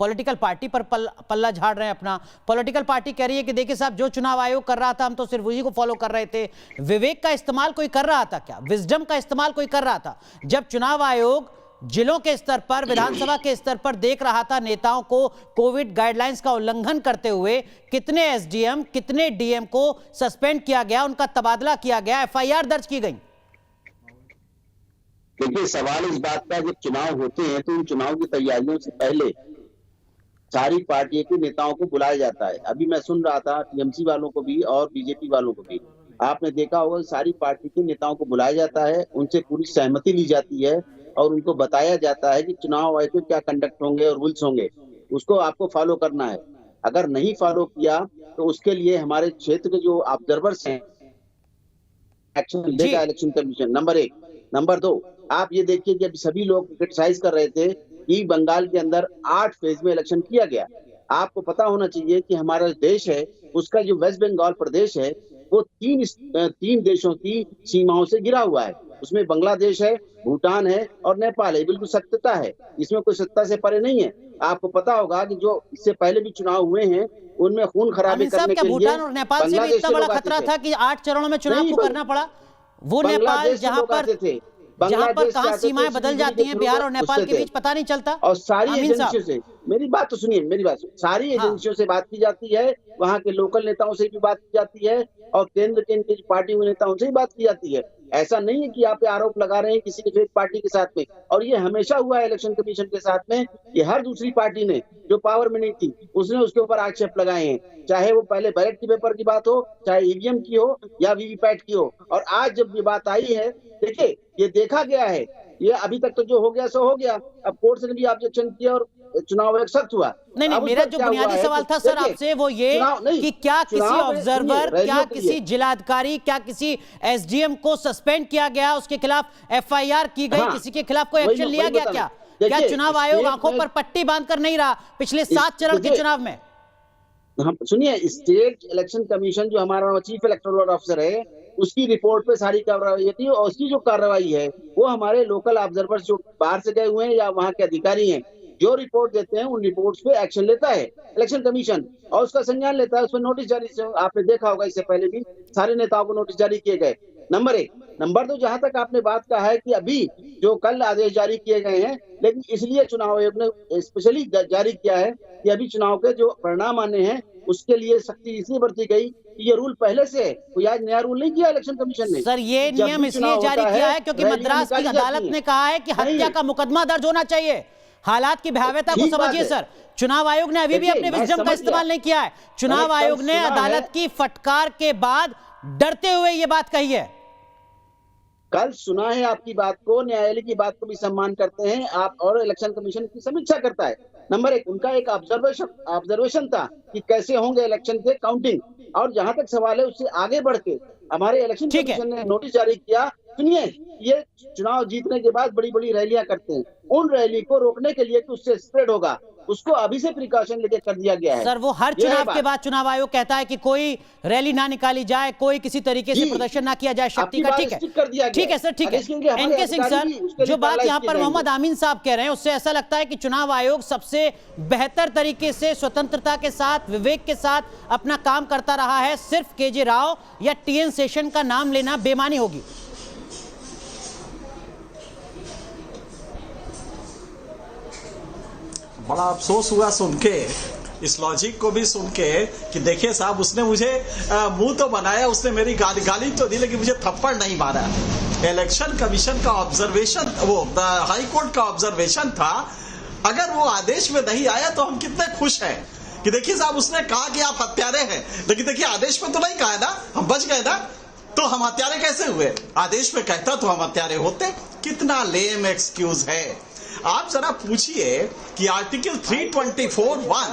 पॉलिटिकल पार्टी पर पल्ला झाड़ रहे हैं अपना। पॉलिटिकल पार्टी कह रही है कि देखिए साहब, जो चुनाव आयोग कर रहा था हम तो सिर्फ उसी को फॉलो कर रहे थे। विवेक का इस्तेमाल कोई कर रहा था क्या? विजडम का इस्तेमाल कोई कर रहा था? जब चुनाव आयोग जिलों के स्तर पर, विधानसभा के स्तर पर देख रहा था नेताओं को कोविड गाइडलाइंस का उल्लंघन करते हुए, कितने एसडीएम कितने डीएम को सस्पेंड किया गया, उनका तबादला किया गया, एफआईआर दर्ज की गई। देखिए, सवाल इस बात का, जब चुनाव होते हैं तो उन चुनाव की तैयारियों से पहले सारी पार्टियों के नेताओं को बुलाया जाता है। अभी मैं सुन रहा था टीएमसी वालों को भी और बीजेपी वालों को भी, आपने देखा होगा सारी पार्टी के नेताओं को बुलाया जाता है, उनसे पूरी सहमति ली जाती है और उनको बताया जाता है कि चुनाव आयोग के क्या कंडक्ट होंगे और रूल्स होंगे, उसको आपको फॉलो करना है। अगर नहीं फॉलो किया तो उसके लिए हमारे क्षेत्र के जो ऑब्जर्वर्स हैं एक्शन लेगा इलेक्शन कमीशन, नंबर 1। नंबर 2, आप ये देखिए कि अभी सभी लोग क्रिटिसाइज कर रहे थे कि बंगाल के अंदर 8 फेज में इलेक्शन किया गया। आपको पता होना चाहिए कि हमारा देश है, उसका जो वेस्ट बंगाल प्रदेश है वो 3 देशों की सीमाओं से घिरा हुआ है। उसमें बांग्लादेश है, भूटान है और नेपाल है। बिल्कुल सत्यता है, इसमें कोई सत्ता से परे नहीं है। आपको पता होगा कि जो इससे पहले भी चुनाव हुए हैं उनमें खून खराबे करने के लिए भूटान और नेपाल से भी इतना बड़ा खतरा था कि 8 चरणों में चुनाव को करना पड़ा। वो नेपाल जहां पर कहां सीमाएं बदल जाती हैं बिहार और नेपाल के बीच पता नहीं चलता। और सारी एजेंसियों से, मेरी बात तो सुनिए, मेरी बात, सारी एजेंसियों से बात की जाती है, वहां के लोकल नेताओं से भी बात की जाती है और केंद्र के इनकी पार्टी के नेताओं से भी बात की जाती है। ऐसा नहीं है कि आप पे आरोप लगा रहे हैं किसी के फेक पार्टी के साथ में, और ये हमेशा हुआ है इलेक्शन कमीशन के साथ में। ये हर दूसरी पार्टी ने जो पावर में नहीं थी उसने उसके ऊपर आक्षेप लगाए हैं, चाहे वो पहले बैलेट की पेपर की बात हो, चाहे ईवीएम की हो या वीवीपैट की हो। और आज जब ये बात आई है, देखिए ये देखा गया है ये अभी तक तो जो हो गया सो हो गया। अब कोर्ट से भी ऑब्जेक्शन किया और चुनाव एक सख्त हुआ। नहीं, मेरा जो बुनियादी सवाल था सर आपसे वो ये कि क्या किसी ऑब्जर्वर, क्या किसी जिलाधिकारी, क्या किसी एसडीएम को सस्पेंड किया गया, उसके खिलाफ एफआईआर की गई, किसी के खिलाफ कोई एक्शन लिया गया? क्या चुनाव आयोग आंखों पर पट्टी बांधकर नहीं रहा पिछले 7 चरण के चुनाव में? हम सुनिए, स्टेट इलेक्शन कमीशन जो हमारा चीफ इलेक्टोरल ऑफिसर है, उसकी रिपोर्ट पे सारी कार्रवाई थी और उसकी जो कार्रवाई है वो हमारे लोकल ऑब्जर्वर्स जो बाहर से गए हुए हैं या वहाँ के अधिकारी हैं, जो रिपोर्ट देते हैं उन रिपोर्ट्स पे एक्शन लेता है इलेक्शन कमीशन और उसका संज्ञान लेता है। उसमें नोटिस जारी, आपने देखा होगा इससे पहले भी सारे नेताओं को नोटिस जारी किए गए। नंबर 1। नंबर 2, जहां तक आपने बात कहा है कि अभी जो कल आदेश जारी किए गए हैं, लेकिन इसलिए चुनाव आयोग ने स्पेशली जारी किया है कि अभी चुनाव के जो परिणाम आने हैं उसके लिए सख्ती इसलिए बरती गई कि ये रूल पहले से है, कोई आज नया रूल नहीं किया इलेक्शन कमीशन ने। सर ये नियम इसलिए जारी किया है क्योंकि मद्रास की अदालत ने कहा है कि हत्या का मुकदमा दर्ज होना चाहिए। हालात की भयावहता को समझिए सर। चुनाव आयोग ने अभी भी अपने विजडम का इस्तेमाल नहीं किया है। चुनाव आयोग ने अदालत की फटकार के बाद डरते हुए ये बात कही है। कल सुना है आपकी बात को, न्यायालय की बात को भी सम्मान करते हैं आप और इलेक्शन कमीशन की समीक्षा करता है। नंबर 1, उनका एक ऑब्जर्वेशन था कि कैसे होंगे इलेक्शन के काउंटिंग, और जहां तक सवाल है उससे आगे बढ़ के हमारे इलेक्शन कमीशन ने नोटिस जारी किया। सुनिए, ये चुनाव जीतने के बाद बड़ी बड़ी रैलियां करते हैं, उन रैली को रोकने के लिए कि उससे स्प्रेड होगा, उसको अभी से प्रिकॉशन लेके कर दिया गया है। सर वो हर चुनाव के बाद चुनाव आयोग कहता है कि कोई रैली ना निकाली जाए, कोई किसी तरीके से प्रदर्शन ना किया जाए शक्ति का। ठीक है सर, ठीक है। एनके सिंह सर, जो बात यहाँ पर मोहम्मद आमीन साहब कह रहे हैं उससे ऐसा लगता है कि चुनाव आयोग सबसे बेहतर तरीके से स्वतंत्रता के साथ, विवेक के साथ अपना काम करता रहा है। सिर्फ केजे राव या टीएन शेषन का नाम लेना बेमानी होगी। बड़ा अफसोस हुआ सुन के, इस लॉजिक को भी सुन के कि देखिए साहब, उसने मुझे मुंह तो बनाया, उसने मेरी गाली तो दी, लेकिन मुझे थप्पड़ नहीं मारा। इलेक्शन कमीशन का ऑब्जर्वेशन, वो हाई कोर्ट का ऑब्जर्वेशन था। अगर वो आदेश में नहीं आया तो हम कितने खुश हैं कि देखिए साहब, उसने कहा कि आप हत्यारे हैं, लेकिन देखिए आदेश में तो नहीं कहा ना, हम बच गए ना, तो हम हत्यारे कैसे हुए? आदेश में कहता तो हम हत्यारे होते। कितना लेम एक्सक्यूज है। आप जरा पूछिए कि आर्टिकल 324(1)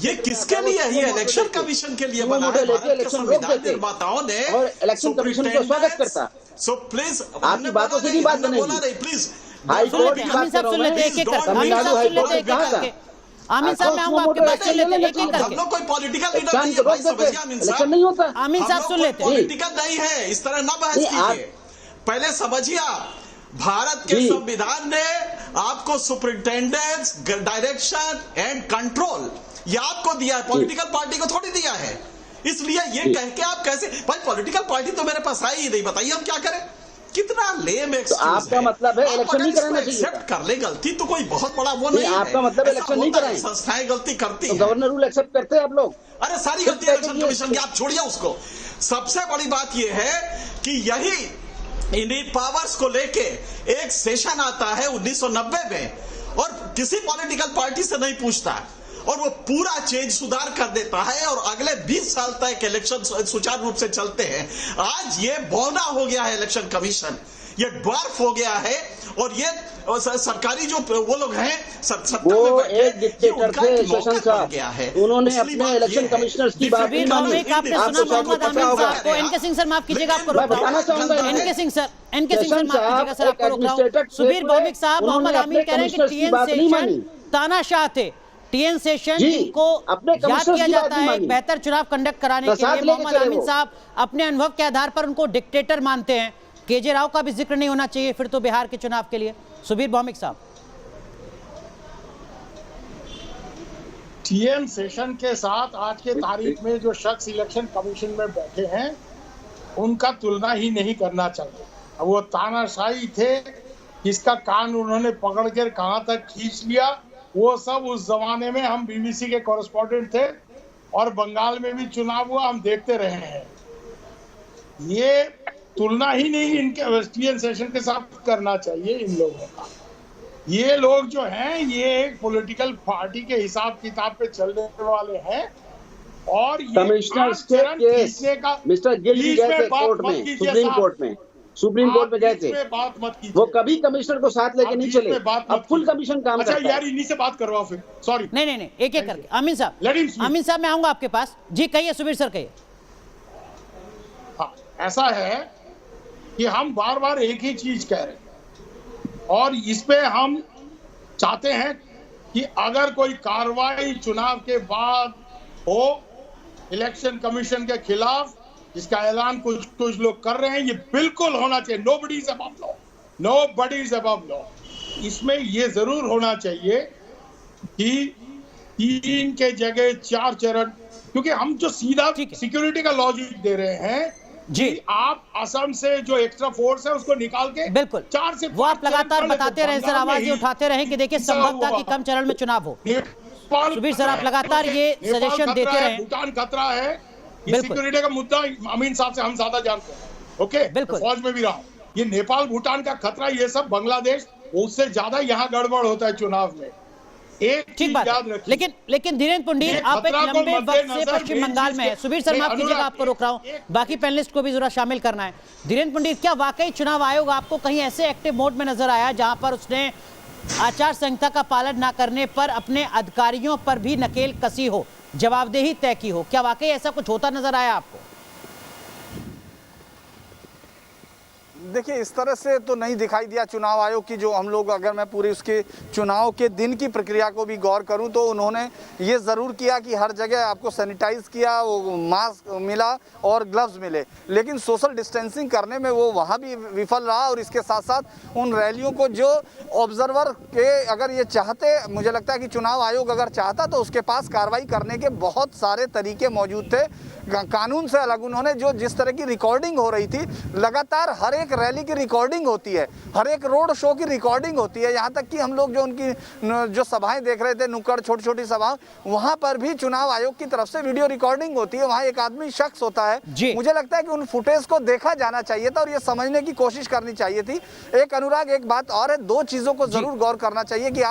ये किसके लिए है? ये इलेक्शन कमीशन के लिए बना है। भारत के संविधान निर्माताओं ने और इलेक्शन कमीशन को स्वागत करता। सो प्लीज, आपकी बातों से नहीं बात बनेगी। बोला नहीं, प्लीज हाई कोर्ट की बात कर रहा हूं, तमिलनाडु हाई कोर्ट में कहा था। आमीन साहब, मैं आऊंगा आपके पास, सुन लेते हैं एक-एक करके। हम लोग कोई पॉलिटिकल लीडर नहीं है भाई, समझिए आमीन साहब। इलेक्शन नहीं होता। आमीन साहब सुन लेते हैं। पॉलिटिकल नहीं है, इस तरह ना बहस कीजिए। पहले समझिए, भारत के संविधान ने आपको सुपरिंटेंडेंस, डायरेक्शन एंड कंट्रोल ये आपको दिया है, पॉलिटिकल पार्टी को थोड़ी दिया है। इसलिए ये कह के आप कैसे, भाई पॉलिटिकल पार्टी तो मेरे पास आई ही नहीं, बताइए हम क्या करें? कितना लेम एक्सक्यूज है। आपका मतलब है इलेक्शन नहीं कराना चाहिए। एक्सेप्ट कर ले गलती तो कोई बहुत बड़ा वो नहीं है। आपका मतलब इलेक्शन नहीं कराएं। संस्थाएं गलती करती तो हैं। गवर्नर रूल एक्सेप्ट करते हैं आप लोग? अरे सारी गलती इलेक्शन कमीशन की, आप छोड़िए उसको। सबसे बड़ी बात यह है कि यही इन्हीं पावर्स को लेके एक सेशन आता है 1990 में और किसी पॉलिटिकल पार्टी से नहीं पूछता और वो पूरा चेंज सुधार कर देता है और अगले 20 साल तक इलेक्शन सुचारू रूप से चलते हैं। आज ये बौना हो गया है इलेक्शन कमीशन, ये ड्वार्फ हो गया है और ये सरकारी जो वो लोग हैं वो एक डिक्टेटर थे सेशन साहब, उन्होंने अपने इलेक्शन कमिश्नर्स की बात नहीं मानी। आपने सुना मोहम्मद आमीन साहब को? एनके सिंह सर माफ कीजिएगा, आपको रोक रहा हूं। एनके सिंह सर माफ कीजिएगा सर, आपको रोक रहा हूं। सुबीर भौमिक साहब, मोहम्मद आमीन कह रहे हैं कि टीएन शेषन तानाशाह थे। टीएन शेषन जिनको याद किया जाता है एक बेहतर चुनाव कंडक्ट कराने के लिए, मोहम्मद आमीन साहब अपने अनुभव के आधार पर उनको डिक्टेटर मानते हैं। केजे राव का भी जिक्र नहीं होना चाहिए फिर तो बिहार के चुनाव के लिए। सुबीर भौमिक साहब, टीएन शेषन के साथ आज के तारीख में जो शख्स इलेक्शन कमीशन में बैठे हैं उनका तुलना ही नहीं करना चाहिए। वो तानाशाही थे, जिसका कान उन्होंने पकड़ कर कहां तक खींच लिया, वो सब उस जमाने में हम बीबीसी के कॉरेस्पॉन्डेंट थे और बंगाल में भी चुनाव हुआ, हम देखते रहे हैं। ये तुलना ही नहीं इनके टीएन शेषन के साथ करना चाहिए इन लोगों का। ये लोग जो हैं ये एक पॉलिटिकल पार्टी के हिसाब किताब पे चलने वाले हैं और ये कमिश्नर्स के केस मिस्टर गिल जी गए थे कोर्ट में, सुप्रीम कोर्ट में सुप्रीम कोर्ट में गए थे, बात मत कीजिए। वो कभी कमिश्नर को साथ लेके नहीं चले, अब फुल कमीशन काम करता है। अच्छा यार, इन्हीं से बात करवाओ फिर। सॉरी, नहीं, एक एक करके। अमीन साहब मैं आऊंगा आपके पास जी। कहिए सुबीर सर, कहिए। हाँ, ऐसा है कि हम बार बार एक ही चीज कह रहे हैं और इस पे हम चाहते हैं कि अगर कोई कार्रवाई चुनाव के बाद हो इलेक्शन कमीशन के खिलाफ, जिसका ऐलान कुछ लोग कर रहे हैं, ये बिल्कुल होना चाहिए। Nobody is above law, nobody is above law. इसमें ये जरूर होना चाहिए कि 3 के जगह 4 चरण, क्योंकि हम जो सीधा सिक्योरिटी का लॉजिक दे रहे हैं जी, आप असम से जो एक्स्ट्रा फोर्स है उसको निकाल के बिल्कुल 4 से वो आप लगातार बताते रहे सर, आवाज उठाते रहे कि देखिए संभव था कि कम चरण में चुनाव हो। सुबीर सर, आप लगातार ये सजेशन देते रहे। भूटान खतरा है, ये सिक्योरिटी का मुद्दा अमीन साहब से हम ज्यादा जानते हैं। ओके, बिल्कुल, फौज में भी रहा। ये नेपाल भूटान का खतरा, ये सब बांग्लादेश, उससे ज्यादा यहाँ गड़बड़ होता है चुनाव में। एक चीज याद रखिए। लेकिन धीरेन्द्र पुंडीर, आप एक लंबे वक्त से पश्चिम बंगाल में हैं। सुबीर सर, माफ कीजिएगा, आपको रोक रहा हूँ, बाकी पैनलिस्ट को भी जरा शामिल करना है। धीरेन्द्र पुंडीर, क्या वाकई चुनाव आयोग आपको कहीं ऐसे एक्टिव मोड में नजर आया जहां पर उसने आचार संहिता का पालन न करने पर अपने अधिकारियों पर भी नकेल कसी हो, जवाबदेही तय की हो? क्या वाकई ऐसा कुछ होता नजर आया आपको? देखिए, इस तरह से तो नहीं दिखाई दिया चुनाव आयोग की। जो हम लोग, अगर मैं पूरी उसके चुनाव के दिन की प्रक्रिया को भी गौर करूं तो उन्होंने ये ज़रूर किया कि हर जगह आपको सैनिटाइज किया, वो मास्क मिला और ग्लव्स मिले, लेकिन सोशल डिस्टेंसिंग करने में वो वहाँ भी विफल रहा। और इसके साथ साथ उन रैलियों को जो ऑब्जर्वर के, अगर ये चाहते, मुझे लगता है कि चुनाव आयोग अगर चाहता तो उसके पास कार्रवाई करने के बहुत सारे तरीके मौजूद थे। कानून से अलग उन्होंने जो जिस तरह की रिकॉर्डिंग हो रही थी, लगातार हर एक रैली की रिकॉर्डिंग होती है, हर एक रोड शो की रिकॉर्डिंग होती है, यहाँ तक कि हम लोग जो उनकी जो सभाएं देख रहे थे, नुक्कड़ छोटी छोटी सभा, वहाँ पर भी चुनाव आयोग की तरफ से वीडियो रिकॉर्डिंग होती है। वहाँ एक आदमी शख्स होता है। मुझे लगता है कि उन फुटेज को देखा जाना चाहिए था और ये समझने की कोशिश करनी चाहिए थी। एक अनुराग, एक बात और है, 2 चीज़ों को जरूर गौर करना चाहिए कि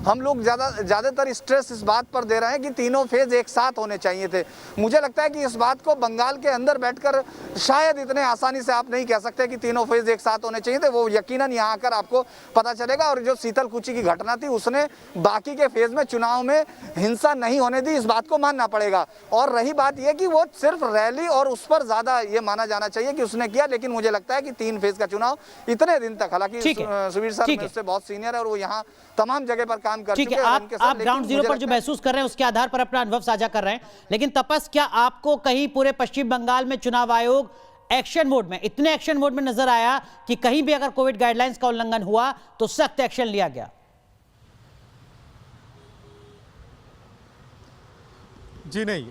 हम लोग ज़्यादातर स्ट्रेस इस बात पर दे रहे हैं कि तीनों फेज एक साथ होने चाहिए थे। मुझे लगता है कि इस बात को बंगाल के अंदर बैठकर शायद इतने आसानी से आप नहीं कह सकते कि तीनों फेज एक साथ होने चाहिए थे। वो यकीनन यहाँ आकर आपको पता चलेगा। और जो शीतलकुची की घटना थी, उसने बाकी के फेज में चुनाव में हिंसा नहीं होने दी, इस बात को मानना पड़ेगा। और रही बात यह कि वो सिर्फ रैली और उस पर ज्यादा ये माना जाना चाहिए कि उसने किया, लेकिन मुझे लगता है कि 3 फेज का चुनाव इतने दिन तक, हालांकि सुबीर सर उससे बहुत सीनियर है और वो यहाँ तमाम जगह पर काम कर चुके हैं। आप ग्राउंड जीरो पर जो महसूस कर रहे हैं उसके आधार पर अपना अनुभव साझा कर रहे हैं, लेकिन तपस, क्या आपको कहीं पूरे पश्चिम बंगाल में चुनाव आयोग एक्शन मोड में, इतने एक्शन मोड में नजर आया कि कहीं भी अगर कोविड गाइडलाइंस का उल्लंघन हुआ तो सख्त एक्शन लिया गया? जी नहीं,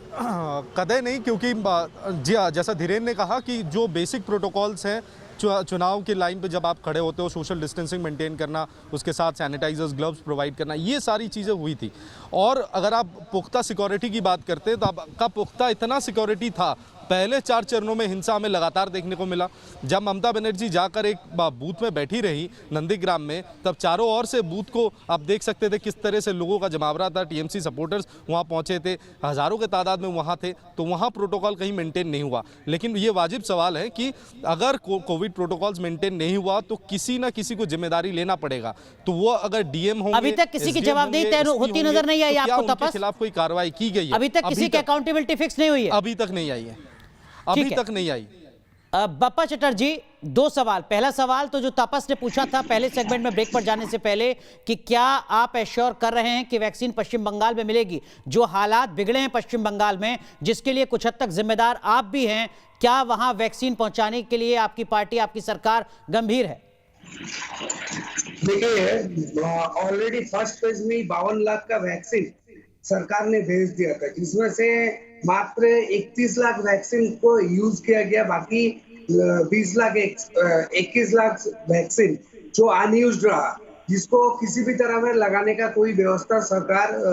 कदे नहीं, क्योंकि जी जैसा धीरेन्द्र ने कहा कि जो बेसिक प्रोटोकॉल्स हैं चुनाव के लाइन पे जब आप खड़े होते हो, सोशल डिस्टेंसिंग मेंटेन करना, उसके साथ सैनिटाइजर्स, ग्लव्स प्रोवाइड करना, ये सारी चीज़ें हुई थी। और अगर आप पुख्ता सिक्योरिटी की बात करते हैं तो आपका पुख्ता इतना सिक्योरिटी था, पहले 4 चरणों में हिंसा हमें लगातार देखने को मिला। जब ममता बनर्जी जाकर एक बूथ में बैठी रही नंदीग्राम में, तब चारों ओर से बूथ को आप देख सकते थे किस तरह से लोगों का जमावड़ा था। टीएमसी सपोर्टर्स वहां पहुंचे थे, हज़ारों के तादाद में वहां थे, तो वहां प्रोटोकॉल कहीं मेंटेन नहीं हुआ। लेकिन ये वाजिब सवाल है कि अगर कोविड प्रोटोकॉल्स मेंटेन नहीं हुआ तो किसी ना किसी को जिम्मेदारी लेना पड़ेगा। तो वो अगर डीएम होंगे, अभी तक किसी की जवाबदेही तय होती नजर नहीं आई आपको? उनके खिलाफ कोई कार्रवाई की गई है? अभी तक किसी की अकाउंटेबिलिटी फिक्स नहीं हुई है? अभी तक नहीं आई है, अभी तक नहीं आई। बप्पा चटर्जी, 2 सवाल। पहला सवाल तो जो तापस ने पूछा था पहले सेगमेंट में ब्रेक पर जाने से पहले, कि क्या आप एश्योर कर रहे हैं कि वैक्सीन पश्चिम बंगाल में मिलेगी? जो हालात बिगड़े हैं पश्चिम बंगाल में, जिसके लिए कुछ हद तक जिम्मेदार आप भी हैं, क्या वहां वैक्सीन पहुंचाने के लिए आपकी पार्टी, आपकी सरकार गंभीर है? देखिए, ऑलरेडी फर्स्ट फेज में 52 लाख का वैक्सीन सरकार ने भेज दिया था, जिसमें से मात्र 31 लाख वैक्सीन को यूज किया गया, बाकी 21 लाख वैक्सीन जो अनयूज्ड रहा, जिसको किसी भी तरह में लगाने का कोई व्यवस्था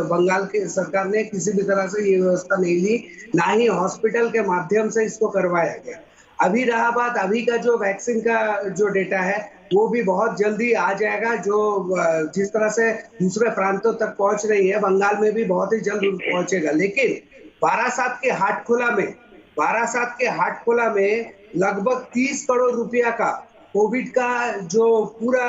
बंगाल के सरकार ने किसी भी तरह से ये व्यवस्था नहीं ली, ना ही हॉस्पिटल के माध्यम से इसको करवाया गया। अभी रहा बात, अभी का जो वैक्सीन का जो डेटा है वो भी बहुत जल्दी आ जाएगा। जो जिस तरह से दूसरे प्रांतों तक पहुंच रही है, बंगाल में भी बहुत ही जल्द पहुंचेगा। लेकिन बारासात के हाटखोला में लगभग 30 करोड़ रुपया का कोविड का जो पूरा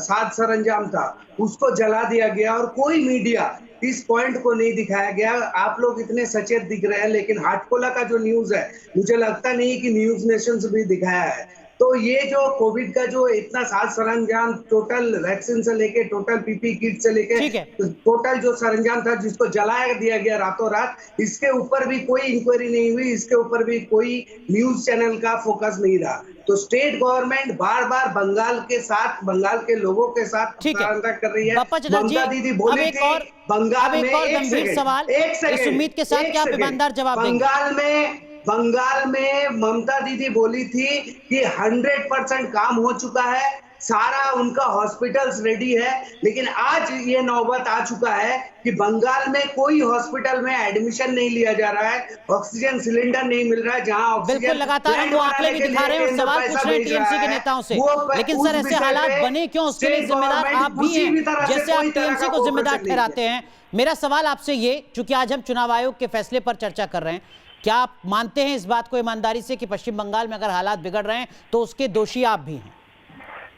साज सरंजाम था उसको जला दिया गया और कोई मीडिया इस पॉइंट को नहीं दिखाया गया। आप लोग इतने सचेत दिख रहे हैं, लेकिन हाटकोला का जो न्यूज है मुझे लगता नहीं कि न्यूज नेशन से भी दिखाया है। तो ये जो कोविड का जो इतना साज सरंजाम, टोटल वैक्सीन से लेके, टोटल पीपी किट से लेके, टोटल जो सरंजाम था जिसको जलाया दिया गया रातों रात, इसके ऊपर भी कोई इंक्वायरी नहीं हुई, इसके ऊपर भी कोई न्यूज चैनल का फोकस नहीं रहा। तो स्टेट गवर्नमेंट बार बार बंगाल के साथ, बंगाल के लोगों के साथ कर रही है। ममता दीदी बोली थी बंगाल में, एक सेकंड इस उम्मीद के साथ कि आप ईमानदार जवाब देंगे। बंगाल में ममता दीदी बोली थी कि 100% काम हो चुका है, सारा उनका हॉस्पिटल्स रेडी है, लेकिन आज ये नौबत आ चुका है कि बंगाल में कोई हॉस्पिटल में एडमिशन नहीं लिया जा रहा है, ऑक्सीजन सिलेंडर नहीं मिल रहा है। जहां बिल्कुल लगातार हम वो आंकड़े भी दिखा रहे हैं और सवाल पूछ रहे हैं टीएमसी के नेताओं से, लेकिन सर ऐसे हालात बने क्यों, उसके लिए जिम्मेदार आप भी हैं, जैसे आप टीएमसी को जिम्मेदार ठहराते हैं। मेरा सवाल आपसे ये, चूंकि आज हम चुनाव आयोग के फैसले पर चर्चा कर रहे हैं, क्या आप मानते हैं इस बात को ईमानदारी से कि पश्चिम बंगाल में अगर हालात बिगड़ रहे हैं तो उसके दोषी आप भी हैं?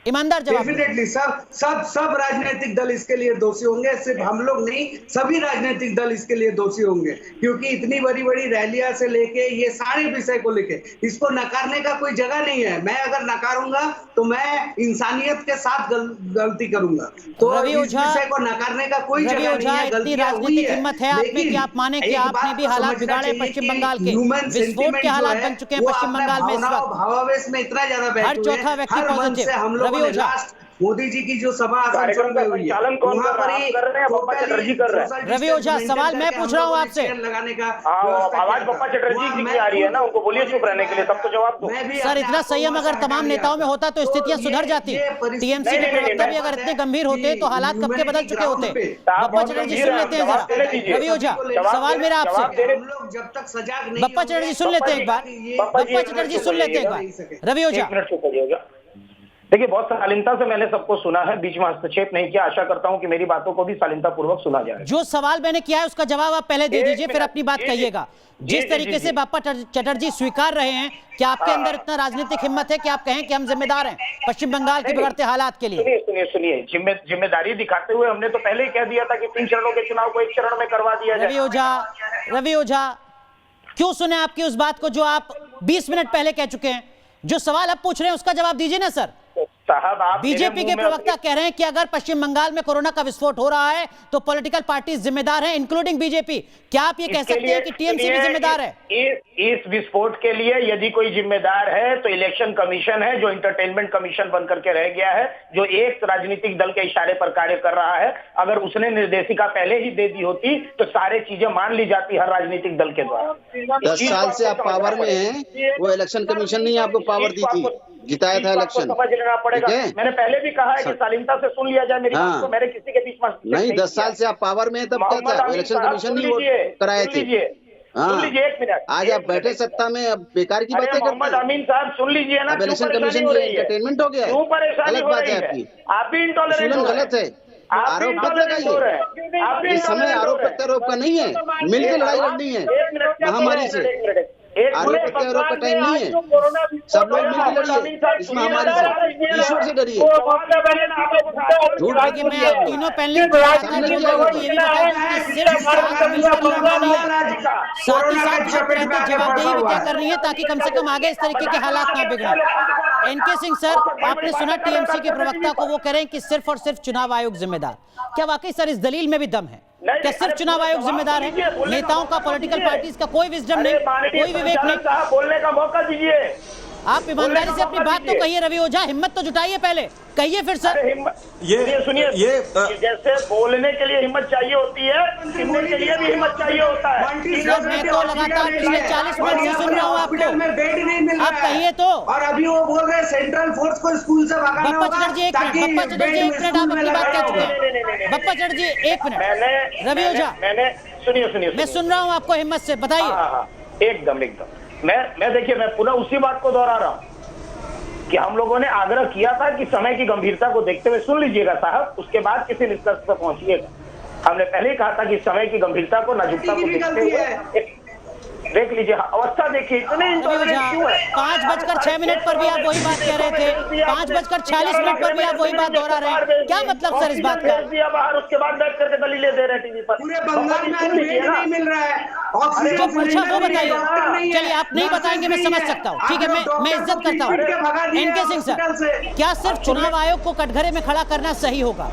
ईमानदार जवाब। डेफिनेटली सब राजनीतिक दल इसके लिए दोषी होंगे, सिर्फ हम लोग नहीं, सभी राजनीतिक दल इसके लिए दोषी होंगे, क्योंकि इतनी बड़ी बड़ी रैलियां से लेके ये सारे विषय को लेके इसको नकारने का कोई जगह नहीं है। मैं अगर नकारूंगा तो मैं इंसानियत के साथ गलती करूंगा, तो इस विषय को नकारने का कोई जगह नहीं है। इतनी राजनीतिक हिम्मत है आप में कि आप माने कि आपने भी हालात बिगाड़े पश्चिम बंगाल के, विस्फोट के हालात बन चुके हैं पश्चिम बंगाल में इस वक्त, भावावेश में इतना ज्यादा हर चौथा व्यक्ति पॉजिटिव। हम लोग मोदी जी की जो सभा रवि ओझा, सवाल मैं पूछ रहा हूँ आपसे, लगाने का आवाज पप्पा चटर्जी जी की आ रही है ना, उनको बोलिए चुप रहने के लिए, तब तो जवाब दो। सर इतना संयम अगर तमाम नेताओं में होता तो स्थितियां सुधर जाती। टीएमसी के प्रवक्ता भी अगर इतने गंभीर होते तो हालात कब के बदल चुके होते। पप्पा चटर्जी सुन लेते हैं जरा। रवि ओझा, सवाल मेरा आपसे, जब तक सजाग नहीं, पप्पा चटर्जी सुन लेते हैं एक बार, पप्पा चटर्जी सुन लेते हैं एक बार। रवि ओझा, देखिए बहुत शालीनता से मैंने सबको सुना है, बीच में हस्तक्षेप नहीं किया। आशा करता हूं कि मेरी बातों को भी शालीनता पूर्वक सुना जाए। जो सवाल मैंने किया है उसका जवाब आप पहले दे दीजिए, फिर अपनी बात कहिएगा। जिस तरीके से पप्पा चटर्जी स्वीकार रहे हैं कि आपके अंदर इतना राजनीतिक हिम्मत है कि आप कहें कि हम जिम्मेदार हैं पश्चिम बंगाल के बिगड़ते हालात के लिए। सुनिए, जिम्मेदारी दिखाते हुए हमने तो पहले ही कह दिया था कि 3 चरणों के चुनाव को 1 चरण में करवा दिया जाए। रवि ओझा, क्यों सुने आपकी उस बात को जो आप 20 मिनट पहले कह चुके हैं? जो सवाल आप पूछ रहे हैं उसका जवाब दीजिए ना सर। साहब, आप बीजेपी के प्रवक्ता कह रहे हैं कि अगर पश्चिम बंगाल में कोरोना का विस्फोट हो रहा है तो पॉलिटिकल पार्टी जिम्मेदार हैं, इंक्लूडिंग बीजेपी। क्या आप ये कह सकते हैं कि टीएमसी भी जिम्मेदार है? इस विस्फोट के लिए यदि कोई जिम्मेदार है तो इलेक्शन कमीशन है, जो इंटरटेनमेंट कमीशन बन करके रह गया है, जो एक राजनीतिक दल के इशारे पर कार्य कर रहा है। अगर उसने निर्देशिका पहले ही दे दी होती तो सारे चीजें मान ली जाती हर राजनीतिक दल के द्वारा। 10 साल से आप पावर में हैं, वो इलेक्शन कमीशन नहीं आपको पावर दी थी, जिताया था इलेक्शन। समझ लेना पड़ेगा, मैंने पहले भी कहा है कि शालीनता से सुन लिया जाए मेरी बात को, मैंने किसी के बीच में नहीं। 10 साल से आप पावर में तब क्या था, इलेक्शन कमीशन नहीं वोट कराए थे। सुन लीजिए 1 मिनट, आज आप बैठे सत्ता में, अब बेकार की बातें करते हैं। मोहम्मद अमीन साहब सुन लीजिए ना, इलेक्शन कमीशन जो एंटरटेनमेंट हो गया, क्यों परेशानी गलत हो बात रही है है आपकी, आप भी इंटॉलरेंट गलत है। आरोप मत लगाइए, इस समय आरोप प्रत्यारोप का नहीं है, मिलकर लड़ाई लड़नी है महामारी से। आरोप प्रत्यारोप का टाइम नहीं है, सब लोग मिलकर लड़िए इस महामारी से, ईश्वर से डरिए। झूठ देखिए, मैं आप तीनों पैनलिस्ट साथ ही साथ जवाबदेही भी तय करनी है ताकि कम से कम आगे इस तरीके के हालात ना बिगड़े। एनके सिंह सर, आपने सुना टीएमसी के प्रवक्ता को, वो कह रहे हैं कि सिर्फ और सिर्फ चुनाव आयोग जिम्मेदार। क्या वाकई सर इस दलील में भी दम है? क्या सिर्फ चुनाव आयोग जिम्मेदार है? नेताओं का, पॉलिटिकल पार्टीज का कोई विजडम नहीं, कोई विवेक नहीं? बोलने का मौका दीजिए। आप ईमानदारी से अपनी बात तो कहिए रवि ओझा, हिम्मत तो जुटाइए पहले, कहिए फिर सर। ये सुनिए, जैसे बोलने के लिए हिम्मत चाहिए होती है, सुनने के लिए भी हिम्मत चाहिए होता है। सर मैं तो लगातार पिछले 40 मिनट से सुन रहा हूँ आपको, आप कहिए तो। और अभी वो बोल रहे सेंट्रल फोर्स को स्कूल से भगाना होगा। बप्पा चटर्जी 1 मिनट, बप्पा चटर्जी 1 मिनट, आप अपनी बात कह चुके हैं। बप्पा चटर्जी 1 मिनट, रवि ओझा सुनिए, मैं सुन रहा हूँ आपको, हिम्मत से बताइए। एकदम मैं देखिए, मैं पुनः उसी बात को दोहरा रहा हूं कि हम लोगों ने आग्रह किया था कि समय की गंभीरता को देखते हुए, सुन लीजिएगा साहब, उसके बाद किसी निष्कर्ष पर पहुंचिएगा। हमने पहले ही कहा था कि समय की गंभीरता को, नाजुकता को देखते हुए देख लीजिए, अवस्था देखिए, इतने इंटॉलरेंट क्यों है। 5:06 पर भी आप वही बात कह रहे थे, 5:46 पर भी आप वही बात दोहरा रहे हैं। क्या मतलब सर इस बात का? दिया बाहर, उसके बाद बैठ करके दलीलें दे रहे टीवी पर। पूरे बंगाल में बेड नहीं मिल रहा है, ऑक्सीजन जो पूछा वो बताइए। नहीं है। चलिए आप नहीं बताएंगे, मैं समझ सकता हूँ, ठीक है, मैं इज्जत करता हूँ। एनके सिंह सर, क्या सिर्फ चुनाव आयोग को कटघरे में खड़ा करना सही होगा?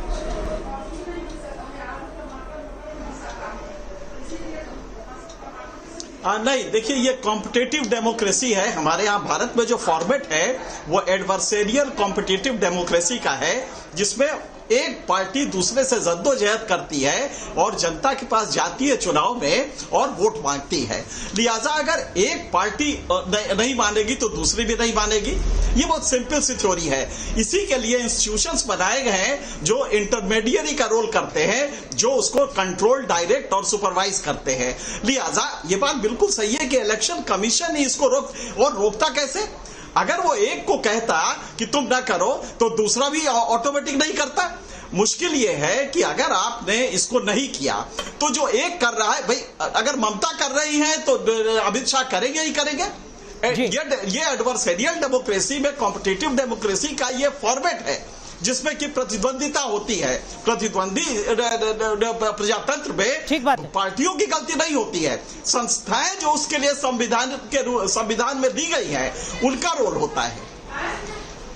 नहीं, देखिए, ये कॉम्पिटिटिव डेमोक्रेसी है। हमारे यहाँ भारत में जो फॉर्मेट है वो एडवर्सेरियल कॉम्पिटिटिव डेमोक्रेसी का है, जिसमें एक पार्टी दूसरे से जद्दोजहद करती है और जनता के पास जाती है चुनाव में और वोट मांगती है। लिहाजा अगर एक पार्टी नहीं मानेगी तो दूसरी भी नहीं मानेगी। ये बहुत सिंपल सी थ्योरी है। इसी के लिए इंस्टीट्यूशंस बनाए गए हैं जो इंटरमीडियरी का रोल करते हैं, जो उसको कंट्रोल, डायरेक्ट और सुपरवाइज करते हैं। लिहाजा ये बात बिल्कुल सही है कि इलेक्शन कमीशन ही इसको रोकता कैसे? अगर वो एक को कहता कि तुम ना करो तो दूसरा भी ऑटोमेटिक नहीं करता। मुश्किल ये है कि अगर आपने इसको नहीं किया तो जो एक कर रहा है, भाई अगर ममता कर रही है तो अमित शाह करेंगे ही करेंगे। ये एडवर्सेरियल डेमोक्रेसी में कॉम्पिटिटिव डेमोक्रेसी का ये फॉर्मेट है जिसमें कि प्रतिद्वंदिता होती है। प्रतिद्वंदी प्रजातंत्र में पार्टियों की गलती नहीं होती है, संस्थाएं जो उसके लिए संविधान में दी गई है उनका रोल होता है।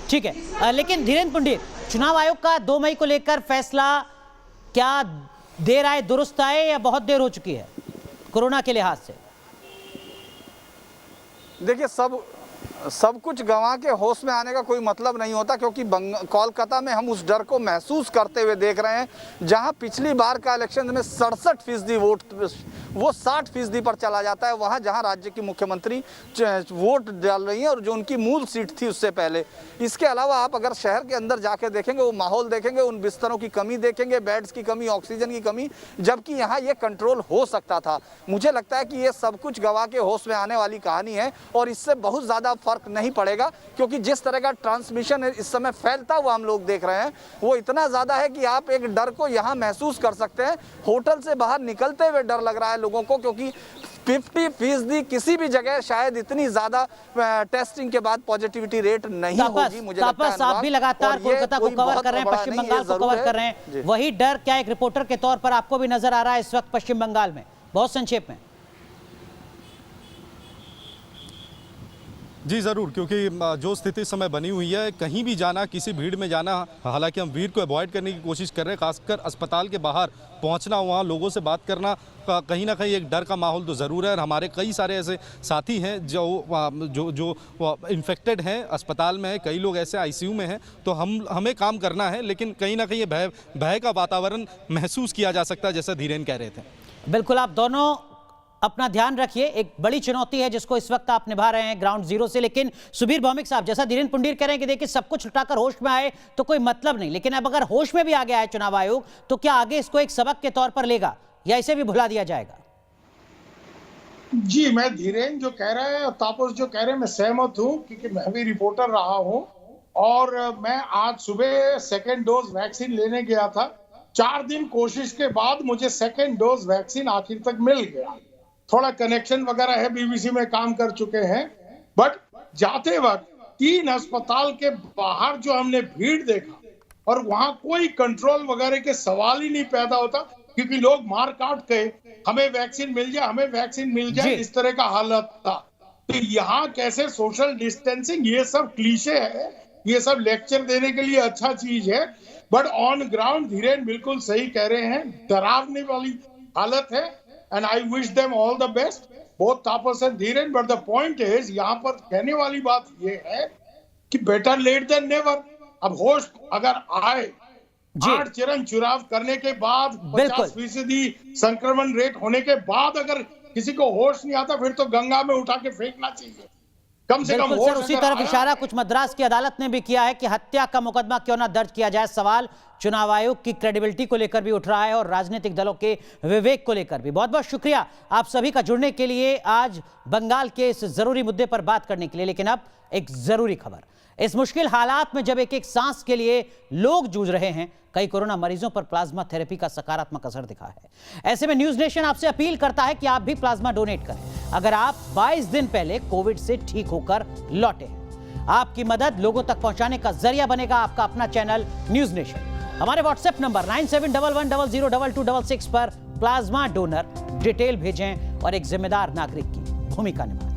ठीक है, लेकिन धीरेन्द्र पंडित, चुनाव आयोग का 2 मई को लेकर फैसला क्या देर आए दुरुस्त आए या बहुत देर हो चुकी है कोरोना के लिहाज से? देखिए, सब कुछ गंवा के होश में आने का कोई मतलब नहीं होता, क्योंकि कोलकाता में हम उस डर को महसूस करते हुए देख रहे हैं जहां पिछली बार का इलेक्शन में 67% वोट वो 60% पर चला जाता है। वहां जहां राज्य की मुख्यमंत्री वोट डाल रही हैं और जो उनकी मूल सीट थी उससे पहले। इसके अलावा आप अगर शहर के अंदर जाके देखेंगे, वो माहौल देखेंगे, उन बिस्तरों की कमी देखेंगे, बेड्स की कमी, ऑक्सीजन की कमी, जबकि यहाँ ये कंट्रोल हो सकता था। मुझे लगता है कि ये सब कुछ गंवा के होश में आने वाली कहानी है और इससे बहुत ज़्यादा फर्क नहीं पड़ेगा, क्योंकि जिस तरह का ट्रांसमिशन इस समय फैलता हुआ हम लोग देख रहे हैं वो इतना ज़्यादा है कि आप एक डर को यहाँ महसूस कर सकते हैं। होटल से बाहर निकलते हुए डर लग रहा है लोगों को, क्योंकि 50% किसी भी जगह शायद इतनी ज्यादा टेस्टिंग के बाद पॉजिटिविटी रेट नहीं होगी। मुझे लगता है आप भी लगातार कोलकाता को कवर कर रहे हैं, पश्चिम बंगाल को कवर कर रहे हैं, वही डर क्या एक रिपोर्टर के तौर पर आपको भी नजर आ रहा है इस वक्त पश्चिम बंगाल में? बहुत संक्षेप में। जी ज़रूर, क्योंकि जो स्थिति इस समय बनी हुई है, कहीं भी जाना, किसी भीड़ में जाना, हालांकि हम भीड़ को अवॉइड करने की कोशिश कर रहे हैं, खासकर अस्पताल के बाहर पहुंचना, वहां लोगों से बात करना, कहीं ना कहीं एक डर का माहौल तो ज़रूर है। और हमारे कई सारे ऐसे साथी हैं जो इन्फेक्टेड हैं, अस्पताल में हैं, कई लोग ऐसे आईसीयू में हैं, तो हमें काम करना है, लेकिन कहीं ना कहीं ये भय का वातावरण महसूस किया जा सकता है, जैसा धीरेन्द्र कह रहे थे। बिल्कुल, आप दोनों अपना ध्यान रखिए। एक बड़ी चुनौती है जिसको इस वक्त आप निभा रहे हैं ग्राउंड जीरो से। लेकिन सुबीर भौमिक साहब, जैसा धीरेन्द्र पुंडीर कह रहे हैं कि देखिए सब कुछ लुटाकर होश में आए तो कोई मतलब नहीं, लेकिन अब अगर होश में भी आ गया है चुनाव आयोग, तो क्या आगे इसको एक सबक के तौर पर लेगा या इसे भी भुला दिया जाएगा? जी, मैं धीरेन्द्र जो कह रहा है और तापस जो कह रहे हैं मैं सहमत हूं, क्योंकि मैं भी रिपोर्टर रहा हूं और मैं आज सुबह सेकेंड डोज वैक्सीन लेने गया था। 4 दिन कोशिश के बाद मुझे सेकेंड डोज वैक्सीन आखिर तक मिल गया। थोड़ा कनेक्शन वगैरह है, बीबीसी में काम कर चुके हैं, बट जाते वक्त 3 अस्पताल के बाहर जो हमने भीड़ देखा और वहां कोई कंट्रोल वगैरह के सवाल ही नहीं पैदा होता, क्योंकि लोग मार काट के हमें वैक्सीन मिल जाए, हमें वैक्सीन मिल जाए, इस तरह का हालत था। तो यहाँ कैसे सोशल डिस्टेंसिंग, ये सब क्लीशे है, ये सब लेक्चर देने के लिए अच्छा चीज है, बट ऑन ग्राउंड धीरेन्द्र बिल्कुल सही कह रहे हैं, डरावने वाली हालत है। And I wish them all the best, both Tapas and Dhiren. But the point is, यहाँ पर कहने वाली बात ये है कि better late than never। अब होश अगर आए, 8 चरण चुनाव करने के बाद 50% संक्रमण रेट होने के बाद अगर किसी को होश नहीं आता, फिर तो गंगा में उठा के फेंकना चाहिए। कम से कम होश। उसी तरफ इशारा कुछ मद्रास की अदालत ने भी किया है कि हत्या का मुकदमा क्यों ना दर्ज किया जाए। सवाल चुनाव आयोग की क्रेडिबिलिटी को लेकर भी उठ रहा है और राजनीतिक दलों के विवेक को लेकर भी। बहुत बहुत शुक्रिया आप सभी का जुड़ने के लिए आज बंगाल के इस जरूरी मुद्दे पर बात करने के लिए। लेकिन अब एक जरूरी खबर, इस मुश्किल हालात में जब एक एक सांस के लिए लोग जूझ रहे हैं, कई कोरोना मरीजों पर प्लाज्मा थेरेपी का सकारात्मक असर दिखा है। ऐसे में न्यूज नेशन आपसे अपील करता है कि आप भी प्लाज्मा डोनेट करें। अगर आप 22 दिन पहले कोविड से ठीक होकर लौटे हैं। आपकी मदद लोगों तक पहुंचाने का जरिया बनेगा आपका अपना चैनल न्यूज नेशन। हमारे व्हाट्सएप नंबर 9711002266 पर प्लाज्मा डोनर डिटेल भेजें और एक जिम्मेदार नागरिक की भूमिका निभाएं।